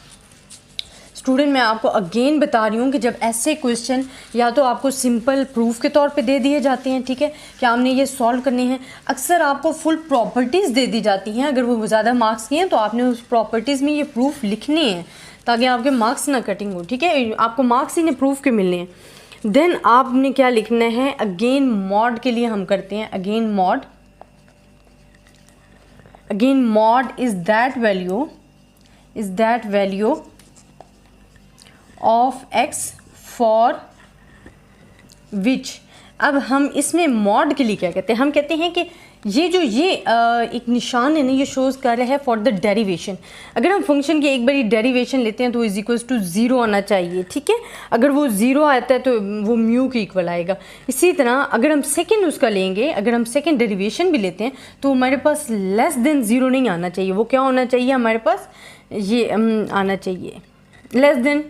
S1: स्टूडेंट मैं आपको अगेन बता रही हूँ कि जब ऐसे क्वेश्चन या तो आपको सिंपल प्रूफ के तौर पे दे दिए जाते हैं, ठीक है, कि आपने ये सॉल्व करने हैं, अक्सर आपको फुल प्रॉपर्टीज़ दे दी जाती हैं। अगर वो ज़्यादा मार्क्स की हैं तो आपने उस प्रॉपर्टीज़ में ये प्रूफ लिखने हैं ताकि आपके मार्क्स ना कटिंग हो, ठीक है, आपको मार्क्स ही ने प्रूफ के मिलने हैं। देन आपने क्या लिखना है, अगेन मॉड के लिए हम करते हैं, again mod is that value of x for which. अब हम इसमें मॉड के लिए क्या कहते हैं, हम कहते हैं कि ये जो एक निशान है ना, ये शोज़ कर रहा है फॉर द डेरिवेशन। अगर हम फंक्शन की एक बारी डेरिवेशन लेते हैं तो इज इक्वल्स टू 0 आना चाहिए, ठीक है। अगर वो 0 आता है तो वो म्यू के इक्वल आएगा। इसी तरह अगर हम सेकंड उसका लेंगे, अगर हम सेकंड डेरिवेशन भी लेते हैं तो हमारे पास लेस देन 0 नहीं आना चाहिए, वो क्या होना चाहिए, हमारे पास ये आना चाहिए लेस देन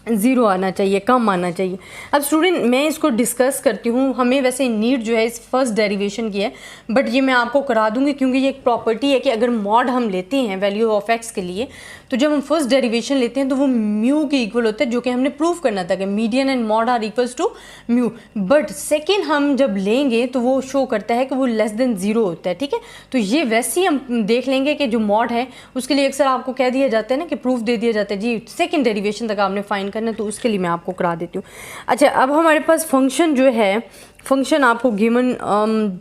S1: ज़ीरो आना चाहिए, कम आना चाहिए। अब स्टूडेंट मैं इसको डिस्कस करती हूँ, हमें वैसे नीड जो है इस फर्स्ट डेरिवेशन की है, बट ये मैं आपको करा दूँगी क्योंकि ये एक प्रॉपर्टी है कि अगर मॉड हम लेते हैं वैल्यू ऑफ एक्स के लिए, तो जब हम फर्स्ट डेरिवेशन लेते हैं तो वो म्यू के इक्वल होता है, जो कि हमने प्रूव करना था कि median and mode are equals to mu. But second हम जब लेंगे तो वो शो करता है कि वो लेस देन ज़ीरो होता है, ठीक है। तो ये वैसे ही हम देख लेंगे कि जो मॉड है उसके लिए अक्सर आपको कह दिया जाता है ना कि प्रूफ दे दिया जाता है जी सेकेंड डेरिवेशन तक आपने फाइंड करना, तो उसके लिए मैं आपको करा देती हूँ। अच्छा, अब हमारे पास फंक्शन जो है, फंक्शन आपको गिवन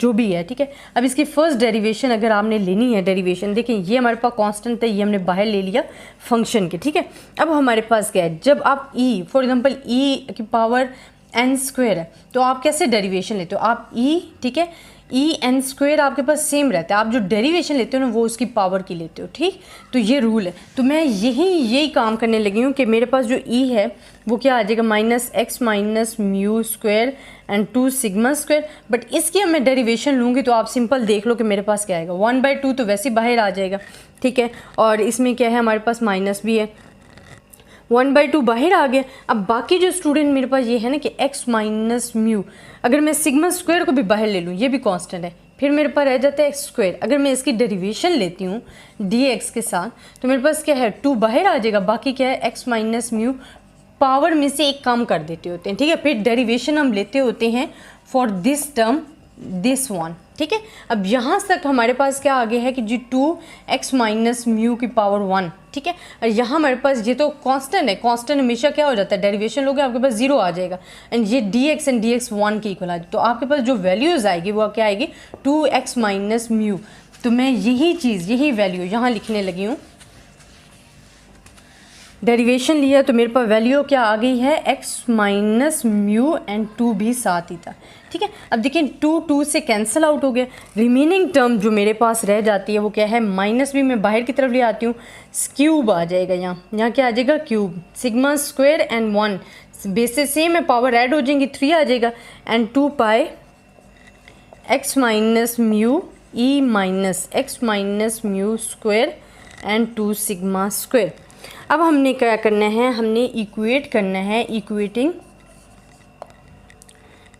S1: जो भी है, ठीक है। अब इसकी फर्स्ट डेरिवेशन अगर आपने लेनी है, डेरिवेशन देखिए ये हमारे पास कांस्टेंट है, ये हमने बाहर ले लिया फंक्शन के, ठीक है। अब हमारे पास क्या है, जब आप ई फॉर एग्जांपल ई की पावर एन स्क्वायर है तो आप कैसे डेरिवेशन लेते हो, आप ई, ठीक है, ई एन स्क्वायर आपके पास सेम रहता है, आप जो डेरिवेशन लेते हो ना वो उसकी पावर की लेते हो, ठीक। तो ये रूल है, तो मैं यही काम करने लगी हूँ कि मेरे पास जो ई है वो क्या आ जाएगा, minus x minus mu square and 2 sigma square. But इसकी अब मैं डेरिवेशन लूँगी तो आप सिंपल देख लो कि मेरे पास क्या आएगा, 1/2 तो वैसे बाहर आ जाएगा, ठीक है। और इसमें क्या है, हमारे पास माइनस भी है, 1/2 बाहर आ गया। अब बाकी जो स्टूडेंट मेरे पास ये है ना कि x माइनस म्यू, अगर मैं सिग्मा स्क्वायर को भी बाहर ले लूँ, ये भी कांस्टेंट है, फिर मेरे पास रह जाता है एक्स स्क्वायर। अगर मैं इसकी डेरिवेशन लेती हूँ dx के साथ तो मेरे पास क्या है, 2 बाहर आ जाएगा, बाकी क्या है x माइनस म्यू, पावर में से एक कम कर देते होते हैं, ठीक है। फिर डेरिवेशन हम लेते होते हैं for this term this one, ठीक है। अब यहाँ तक हमारे पास क्या आ गया है कि जी 2x माइनस म्यू की पावर 1, ठीक है। और यहाँ हमारे पास ये तो कांस्टेंट है, कांस्टेंट हमेशा क्या हो जाता है, डेरिवेशन लोगे आपके पास 0 आ जाएगा, एंड ये dx एंड dx 1 के इक्वल आ जाए, तो आपके पास जो वैल्यूज़ आएगी वो क्या आएगी, 2x माइनस म्यू। तो मैं यही वैल्यू यहाँ लिखने लगी हूँ, डेरिवेशन लिया तो मेरे पास वैल्यू क्या आ गई है, x माइनस म्यू एंड 2 भी साथ ही था, ठीक है। अब देखिए 2 से कैंसिल आउट हो गया, रिमेनिंग टर्म जो मेरे पास रह जाती है वो क्या है, माइनस भी मैं बाहर की तरफ ले आती हूँ, क्यूब आ जाएगा, यहाँ क्या आ जाएगा, cube, sigma square and 1 base से सेम है, पावर ऐड हो जाएंगी, 3 आ जाएगा, and 2 pi x minus mu E minus x minus mu square and 2 sigma square. अब हमने क्या करना है, हमने इक्वेट करना है, इक्वेटिंग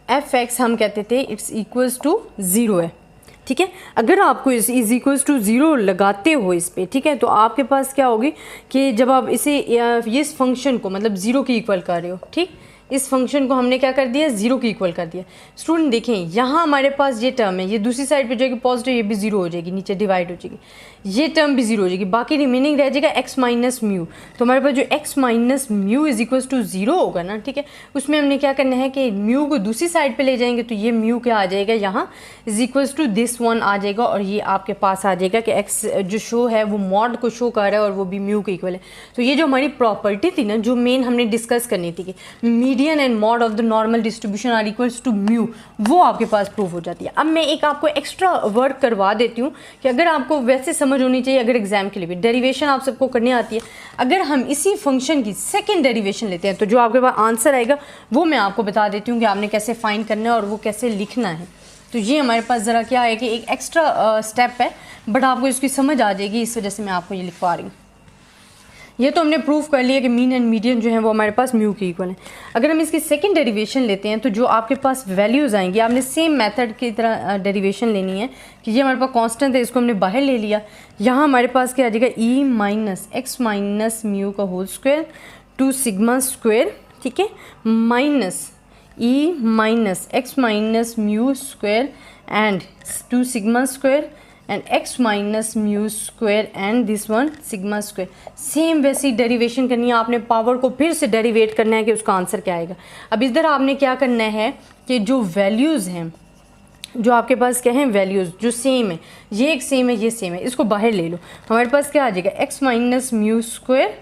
S1: एफ एक्स हम कहते थे इट्स इक्वल्स टू 0 है, ठीक है। अगर आपको इज इक्वल्स टू 0 लगाते हो इस पे, ठीक है, तो आपके पास क्या होगी कि जब आप इसे इस फंक्शन को मतलब 0 के इक्वल कर रहे हो, ठीक, इस फंक्शन को हमने क्या कर दिया, 0 के इक्वल कर दिया। स्टूडेंट देखें यहाँ हमारे पास ये टर्म है, ये दूसरी साइड पे जाएगी पॉजिटिव, ये भी 0 हो जाएगी, नीचे डिवाइड हो जाएगी, ये टर्म भी 0 हो जाएगी, बाकी रिमेनिंग रह जाएगा x माइनस म्यू। तो हमारे पास जो x minus mu is equals to 0 होगा ना, ठीक है, उसमें हमने क्या करना है कि म्यू को दूसरी साइड पे ले जाएंगे, तो ये म्यू क्या आ जाएगा, यहाँ इज इक्वल्स टू दिस 1 आ जाएगा, और ये आपके पास आ जाएगा कि x जो शो है वो मॉड को शो कर रहा है और वो भी म्यू के इक्वल है। तो ये जो हमारी प्रॉपर्टी थी ना, जो मेन हमने डिस्कस करनी थी कि median and mode of the normal distribution are equals to mu, वो आपके पास प्रूव हो जाती है। अब मैं एक आपको एक्स्ट्रा वर्क करवा देती हूँ कि अगर आपको वैसे समझ होनी चाहिए, अगर एग्जाम के लिए भी डेरिवेशन आप सबको करनी आती है, अगर हम इसी फंक्शन की सेकंड डेरिवेशन लेते हैं तो जो आपके पास आंसर आएगा वो मैं आपको बता देती हूँ कि आपने कैसे फाइंड करना है और वो कैसे लिखना है। तो ये हमारे पास ज़रा क्या है कि एक एक्स्ट्रा स्टेप है, बट आपको इसकी समझ आ जाएगी, इस वजह से मैं आपको ये लिखवा रही हूँ। ये तो हमने प्रूफ कर लिया कि मीन एंड मीडियन जो है वो हमारे पास म्यू के इक्वल है। अगर हम इसकी सेकंड डेरिवेशन लेते हैं तो जो आपके पास वैल्यूज़ आएंगी, आपने सेम मेथड की तरह डेरिवेशन लेनी है कि ये हमारे पास कांस्टेंट है, इसको हमने बाहर ले लिया, यहाँ हमारे पास क्या आ जाएगा, E minus x minus mu का होल स्क्वायर 2 सिग्मा स्क्वायर, ठीक है, minus E minus x minus mu square and 2 sigma square and x minus mu square and this one sigma square. Same वैसी डेरिवेशन करनी है, आपने power को फिर से डेरिवेट करना है कि उसका आंसर क्या आएगा। अब इधर आपने क्या करना है कि जो वैल्यूज़ हैं, जो आपके पास क्या है, वैल्यूज़ जो सेम है, ये एक सेम है, ये सेम है, इसको बाहर ले लो, हमारे पास क्या आ जाएगा, x minus mu square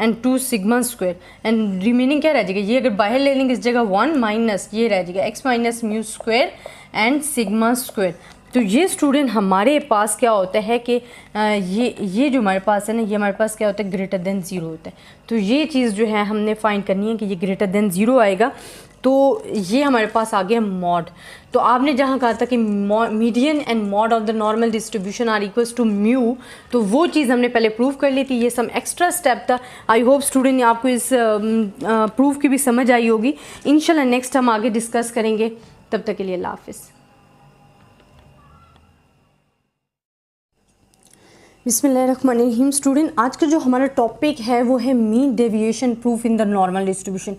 S1: and 2 sigma square and remaining क्या रह जाएगा, ये अगर बाहर ले लेंगे इस जगह 1 माइनस ये रह जाएगा x minus mu square and sigma square. तो ये स्टूडेंट हमारे पास क्या होता है कि ये जो हमारे पास है ना, ये हमारे पास क्या होता है, ग्रेटर देन 0 होता है। तो ये चीज़ जो है हमने फाइंड करनी है कि ये ग्रेटर देन 0 आएगा। तो ये हमारे पास आ गया मॉड। तो आपने जहाँ कहा था कि median and mode of the normal distribution are equals to mu, तो वो चीज़ हमने पहले प्रूव कर ली थी। ये सम एक्स्ट्रा स्टेप था। आई होप स्टूडेंट आपको इस प्रूफ की भी समझ आई होगी। इंशाल्लाह नेक्स्ट हम आगे डिस्कस करेंगे। तब तक के लिए अल्लाह हाफिज़। बिस्मिल्लाहिर्रहमानिर्रहीम। स्टूडेंट आज का जो हमारा टॉपिक है वो है mean deviation proof in the normal distribution.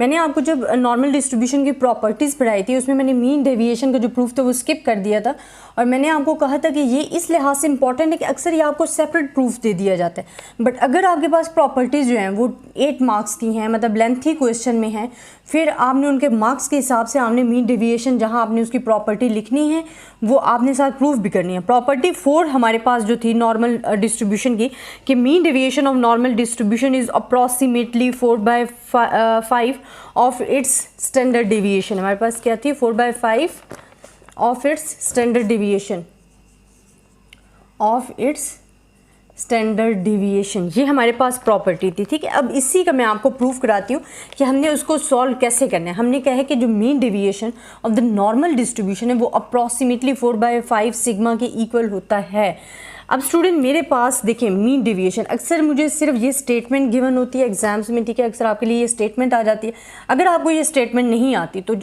S1: मैंने आपको जब नॉर्मल डिस्ट्रीब्यूशन की प्रॉपर्टीज़ पढ़ाई थी उसमें मैंने मीन डेविएशन का जो प्रूफ था वो स्किप कर दिया था, और मैंने आपको कहा था कि ये इस लिहाज से इंपॉर्टेंट है कि अक्सर ये आपको सेपरेट प्रूफ दे दिया जाता है। बट अगर आपके पास प्रॉपर्टीज़ जो हैं वो 8 मार्क्स की हैं, मतलब लेंथी क्वेश्चन में हैं, फिर आपने उनके मार्क्स के हिसाब से आपने मीन डेविएशन जहाँ आपने उसकी प्रॉपर्टी लिखनी है वो आपने साथ प्रूफ भी करनी है। प्रॉपर्टी 4 हमारे पास जो थी नॉर्मल डिस्ट्रीब्यूशन की, कि mean deviation of normal distribution is approximately 4/5 of its standard deviation. हमारे पास क्या थी? 4/5 ऑफ इट्स स्टैंडर्ड डेविएशन, ये हमारे पास प्रॉपर्टी थी। ठीक है, अब इसी का मैं आपको प्रूफ कराती हूँ कि हमने उसको सॉल्व कैसे करना है। हमने कहा है कि जो mean deviation of the normal distribution है वो अप्रॉक्सीमेटली 4/5 सिग्मा के इक्वल होता है। अब स्टूडेंट मेरे पास देखिए मीन डेविएशन, अक्सर मुझे सिर्फ ये स्टेटमेंट गिवन होती है एग्जाम्स में। ठीक है, अक्सर आपके लिए ये स्टेटमेंट आ जाती है। अगर आपको ये स्टेटमेंट नहीं आती तो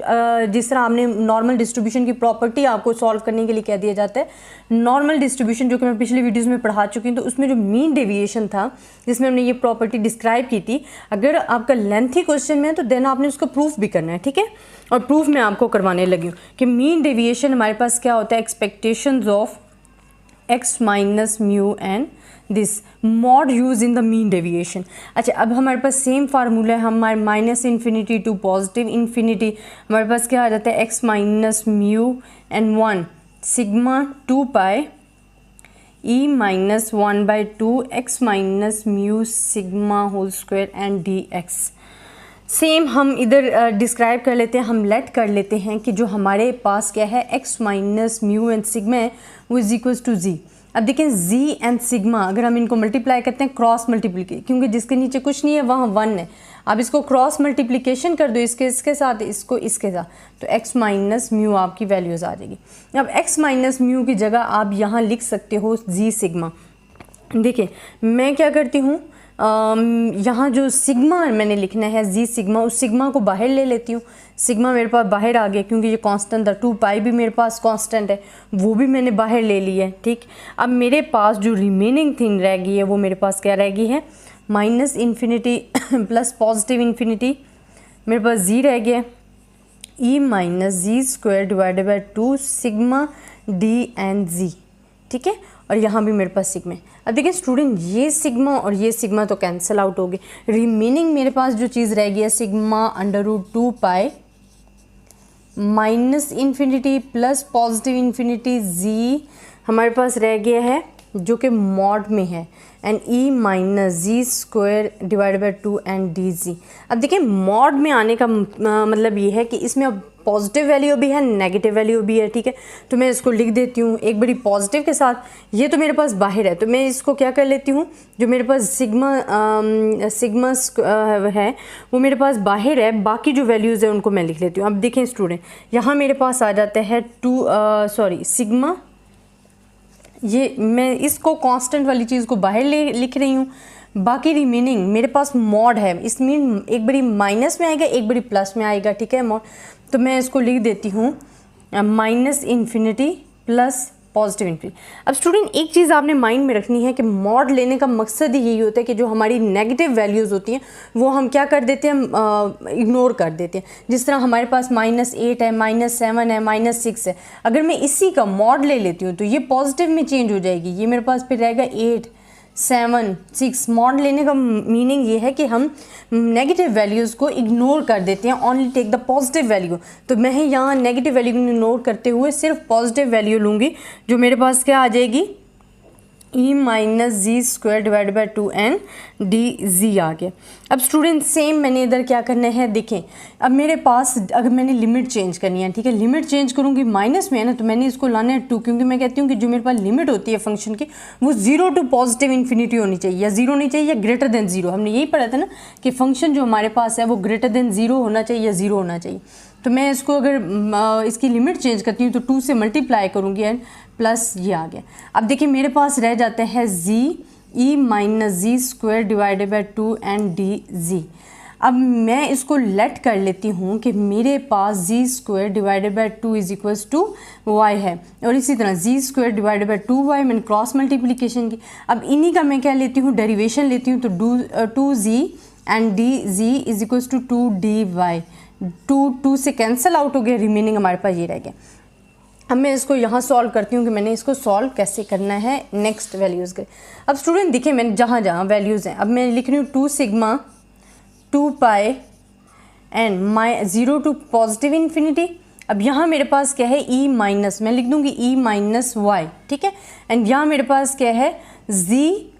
S1: जिस तरह आपने नॉर्मल डिस्ट्रीब्यूशन की प्रॉपर्टी आपको सॉल्व करने के लिए कह दिया जाता है नॉर्मल डिस्ट्रीब्यूशन, जो कि मैं पिछले वीडियोज़ में पढ़ा चुकी हूँ। तो उसमें जो मीन डेविएशन था जिसमें हमने ये प्रॉपर्टी डिस्क्राइब की थी, अगर आपका लेंथी क्वेश्चन में है तो देन आपने उसको प्रूफ भी करना है। ठीक है, और प्रूफ मैं आपको करवाने लगी हूँ कि मीन डेविएशन हमारे पास क्या होता है, expectations of x minus mu and this mod use in the mean deviation. अच्छा, अब हमारे पास सेम फार्मूला है, हमारे minus infinity to positive infinity, हमारे पास क्या आ जाता है x minus mu and 1 sigma 2 pi e minus 1/2 x minus mu sigma whole square and dx। Same हम इधर डिस्क्राइब कर लेते हैं, हम लेट कर लेते हैं कि जो हमारे पास क्या है x minus mu and sigma है वो इज इक्वल्स टू z। अब देखें z एंड सिग्मा अगर हम इनको मल्टीप्लाई करते हैं क्रॉस मल्टीप्लिकेशन, क्योंकि जिसके नीचे कुछ नहीं है वहाँ 1 है। अब इसको क्रॉस मल्टीप्लिकेशन कर दो, इसके साथ इसको इसके साथ, तो x माइनस म्यू आपकी वैल्यूज़ आ जाएगी। अब x माइनस म्यू की जगह आप यहाँ लिख सकते हो z सिग्मा। देखिए मैं क्या करती हूँ, यहाँ जो सिग्मा मैंने लिखना है जी सिग्मा, उस सिग्मा को बाहर ले लेती हूँ। सिग्मा मेरे पास बाहर आ गया क्योंकि ये कांस्टेंट था। 2 पाई भी मेरे पास कांस्टेंट है, वो भी मैंने बाहर ले लिया है। ठीक, अब मेरे पास जो रिमेनिंग थिंग रह गई है वो मेरे पास क्या रह गई है, minus infinity plus positive infinity, मेरे पास जी रह गया e minus ji square divided by 2 sigma d and g. ठीक है, और यहाँ भी मेरे पास सिग्मा है। अब देखिए स्टूडेंट ये सिग्मा और ये सिग्मा तो कैंसिल आउट हो गए, रिमेनिंग मेरे पास जो चीज़ रह गई है sigma √2 pi minus infinity plus positive infinity g हमारे पास रह गया है जो कि मॉड में है, and e minus ji square divided by 2 and d जी। अब देखिए मॉड में आने का मतलब ये है कि इसमें अब पॉजिटिव वैल्यू भी है, नेगेटिव वैल्यू भी है। ठीक है, तो मैं इसको लिख देती हूँ एक बड़ी पॉजिटिव के साथ। ये तो मेरे पास बाहर है, तो मैं इसको क्या कर लेती हूँ, जो मेरे पास सिग्मा है वो मेरे पास बाहर है, बाकी जो वैल्यूज़ है उनको मैं लिख लेती हूँ। अब देखें स्टूडेंट यहाँ मेरे पास आ जाता है सिग्मा, ये मैं इसको कांस्टेंट वाली चीज़ को बाहर लिख रही हूँ। बाकी रिमेनिंग मेरे पास मॉड है, इसमें एक बड़ी माइनस में आएगा एक बड़ी प्लस में आएगा। ठीक है मॉड, तो मैं इसको लिख देती हूँ minus infinity plus positive infinity. अब स्टूडेंट एक चीज़ आपने माइंड में रखनी है कि मॉड लेने का मकसद ही यही होता है कि जो हमारी नेगेटिव वैल्यूज़ होती हैं वो हम क्या कर देते हैं, इग्नोर कर देते हैं। जिस तरह हमारे पास -8 है, -7 है, -6 है, अगर मैं इसी का मॉड ले लेती हूँ तो ये पॉजिटिव में चेंज हो जाएगी। ये मेरे पास फिर रहेगा 8, 7, 6। मॉड लेने का मीनिंग ये है कि हम नेगेटिव वैल्यूज़ को इग्नोर कर देते हैं, only take the positive value. तो मैं यहाँ नेगेटिव वैल्यू को इग्नोर करते हुए सिर्फ पॉजिटिव वैल्यू लूँगी, जो मेरे पास क्या आ जाएगी e minus ji square divide by 2n d g आ गया। अब स्टूडेंट सेम मैंने इधर क्या करना है, देखें अब मेरे पास अगर मैंने लिमिट चेंज करनी है, ठीक है, लिमिट चेंज करूँगी माइनस में है ना, तो मैंने इसको लाना है 2, क्योंकि मैं कहती हूँ कि जो मेरे पास लिमिट होती है फंक्शन की वो 0 टू पॉजिटिव इन्फिनिटी होनी चाहिए, या 0 नहीं चाहिए या ग्रेटर देन 0। हमने यही पढ़ा था ना कि फंक्शन जो हमारे पास है वो ग्रेटर देन 0 होना चाहिए या 0 होना चाहिए। तो मैं इसको अगर इसकी लिमिट चेंज करती हूँ तो 2 से मल्टीप्लाई करूँगी एंड प्लस ये आ गया। अब देखिए मेरे पास रह जाते हैं g e minus ji square divided by 2n d जी। अब मैं इसको लेट कर लेती हूँ कि मेरे पास g square divided by 2 is equals to y है, और इसी तरह जी स्क्वायर डिवाइडेड बाई 2y मैंने क्रॉस मल्टीप्लिकेशन की। अब इन्हीं का मैं क्या लेती हूँ, डेरिवेशन लेती हूँ, तो 2z and d z is equals to 2dy। 2 से कैंसिल आउट हो गया, रिमेनिंग हमारे पास ये रह गया। अब मैं इसको यहाँ सॉल्व करती हूँ कि मैंने इसको सॉल्व कैसे करना है नेक्स्ट वैल्यूज़ के। अब स्टूडेंट देखिए मैंने जहाँ जहाँ वैल्यूज़ हैं, अब मैं लिख रही हूँ 2 sigma 2 pi and 0 to positive infinity. अब यहाँ मेरे पास क्या है, e माइनस, मैं लिख दूँगी e माइनस वाई, ठीक है, एंड यहाँ मेरे पास क्या है z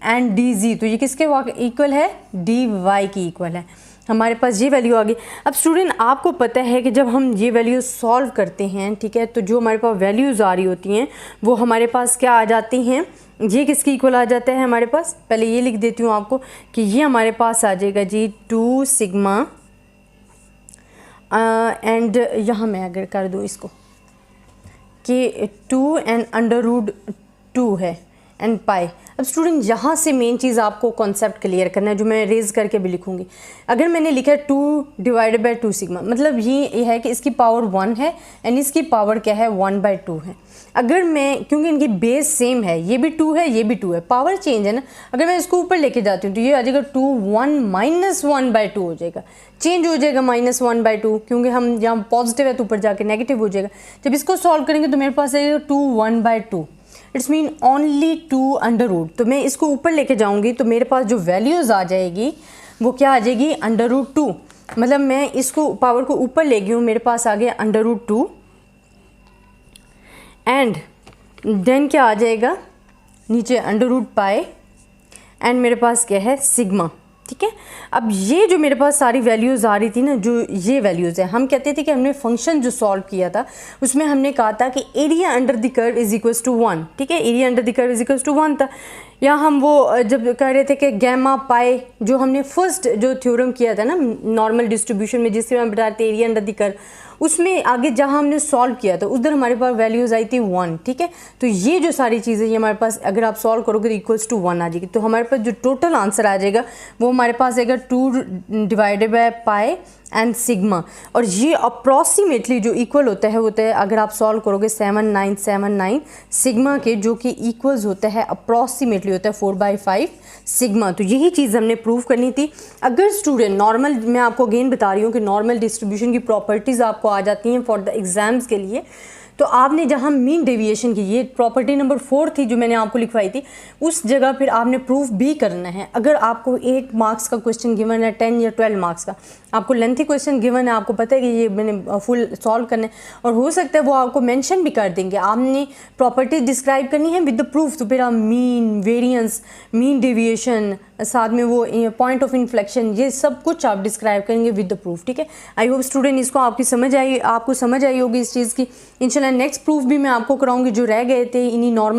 S1: एंड डी जी, तो ये किसके इक्वल है, dy की इक्वल है। हमारे पास ये वैल्यू आ गई। अब स्टूडेंट आपको पता है कि जब हम ये वैल्यू सॉल्व करते हैं, ठीक है, तो जो हमारे पास वैल्यूज़ आ रही होती हैं वो हमारे पास क्या आ जाती हैं, ये किसकी इक्वल आ जाता है हमारे पास, पहले ये लिख देती हूँ आपको कि ये हमारे पास आ जाएगा जी 2 सिग्मा एंड यहाँ मैं अगर कर दूँ इसको कि 2 एंड अंडर रूट 2 है एंड पाई। अब स्टूडेंट यहाँ से मेन चीज़ आपको कॉन्सेप्ट क्लियर करना है, जो मैं रेज करके भी लिखूंगी। अगर मैंने लिखा है 2 डिवाइडेड बाई 2 सिग्मा, मतलब ये है कि इसकी पावर 1 है एंड इसकी पावर क्या है 1/2 है। अगर मैं, क्योंकि इनकी बेस सेम है, ये भी 2 है ये भी 2 है, पावर चेंज है ना, अगर मैं इसको ऊपर लेके जाती हूँ तो ये आ जाएगा 2 1 माइनस 1/2 हो जाएगा, चेंज हो जाएगा -1/2, क्योंकि हम यहाँ पॉजिटिव है तो ऊपर जाके नेगेटिव हो जाएगा। जब इसको सॉल्व करेंगे तो मेरे पास आएगा 2 1/2, it's mean only 2 under root. तो मैं इसको ऊपर लेके जाऊंगी तो मेरे पास जो वैल्यूज़ आ जाएगी वो क्या आ जाएगी, अंडर रूट 2। मतलब मैं इसको पावर को ऊपर ले गई हूँ, मेरे पास आ गया अंडर रूट 2 एंड देन क्या आ जाएगा नीचे अंडर रूट पाई एंड मेरे पास क्या है सिग्मा, ठीक है। अब ये जो मेरे पास सारी वैल्यूज़ आ रही थी ना, जो ये वैल्यूज़ है, हम कहते थे कि हमने फंक्शन जो सॉल्व किया था उसमें हमने कहा था कि area under the curve is equals to 1, ठीक है, area under the curve is equals to 1 था। या हम वो जब कह रहे थे कि गैमा पाई, जो हमने फर्स्ट जो थ्योरम किया था ना नॉर्मल डिस्ट्रीब्यूशन में, जिससे हम बता रहे थे एरिया अंडर द कर्व, उसमें आगे जहाँ हमने सॉल्व किया था उधर हमारे पास वैल्यूज़ आई थी 1, ठीक है। तो ये जो सारी चीज़ें ये हमारे पास अगर आप सॉल्व करोगे तो इक्वल्स टू 1 आ जाएगी। तो हमारे पास जो टोटल आंसर आ जाएगा वो हमारे पास आएगा 2 divided by pi and sigma, और ये अप्रॉक्सीमेटली जो इक्वल होता है अगर आप सॉल्व करोगे 7979 सिग्मा के, जो कि इक्वल्स होता है अप्रॉक्सीमेटली होता है 4/5 सिग्मा। तो यही चीज़ हमने प्रूव करनी थी। अगर स्टूडेंट नॉर्मल, मैं आपको अगेन बता रही हूँ कि नॉर्मल डिस्ट्रीब्यूशन की प्रॉपर्टीज़ आपको आ जाती हैं फॉर द एग्जाम्स के लिए, तो आपने जहाँ मीन डेविएशन की, ये प्रॉपर्टी नंबर 4 थी जो मैंने आपको लिखवाई थी, उस जगह फिर आपने प्रूफ भी करना है। अगर आपको 8 मार्क्स का क्वेश्चन गिवन है, 10 या 12 मार्क्स का, आपको लेंथी क्वेश्चन गिवन है, आपको पता है कि ये मैंने फुल सॉल्व करना है, और हो सकता है वो आपको मेंशन भी कर देंगे, आपने प्रॉपर्टी डिस्क्राइब करनी है विद द प्रूफ। तो फिर आप मीन, वेरिएंस, मीन डेविएशन, साथ में वो पॉइंट ऑफ इन्फ्लेक्शन, ये सब कुछ आप डिस्क्राइब करेंगे विद द प्रूफ, ठीक है। आई होप स्टूडेंट इसको आपको समझ आई होगी इस चीज़ की। इंशाल्लाह नेक्स्ट प्रूफ भी मैं आपको कराऊंगी जो रह गए थे इन्हीं नॉर्मल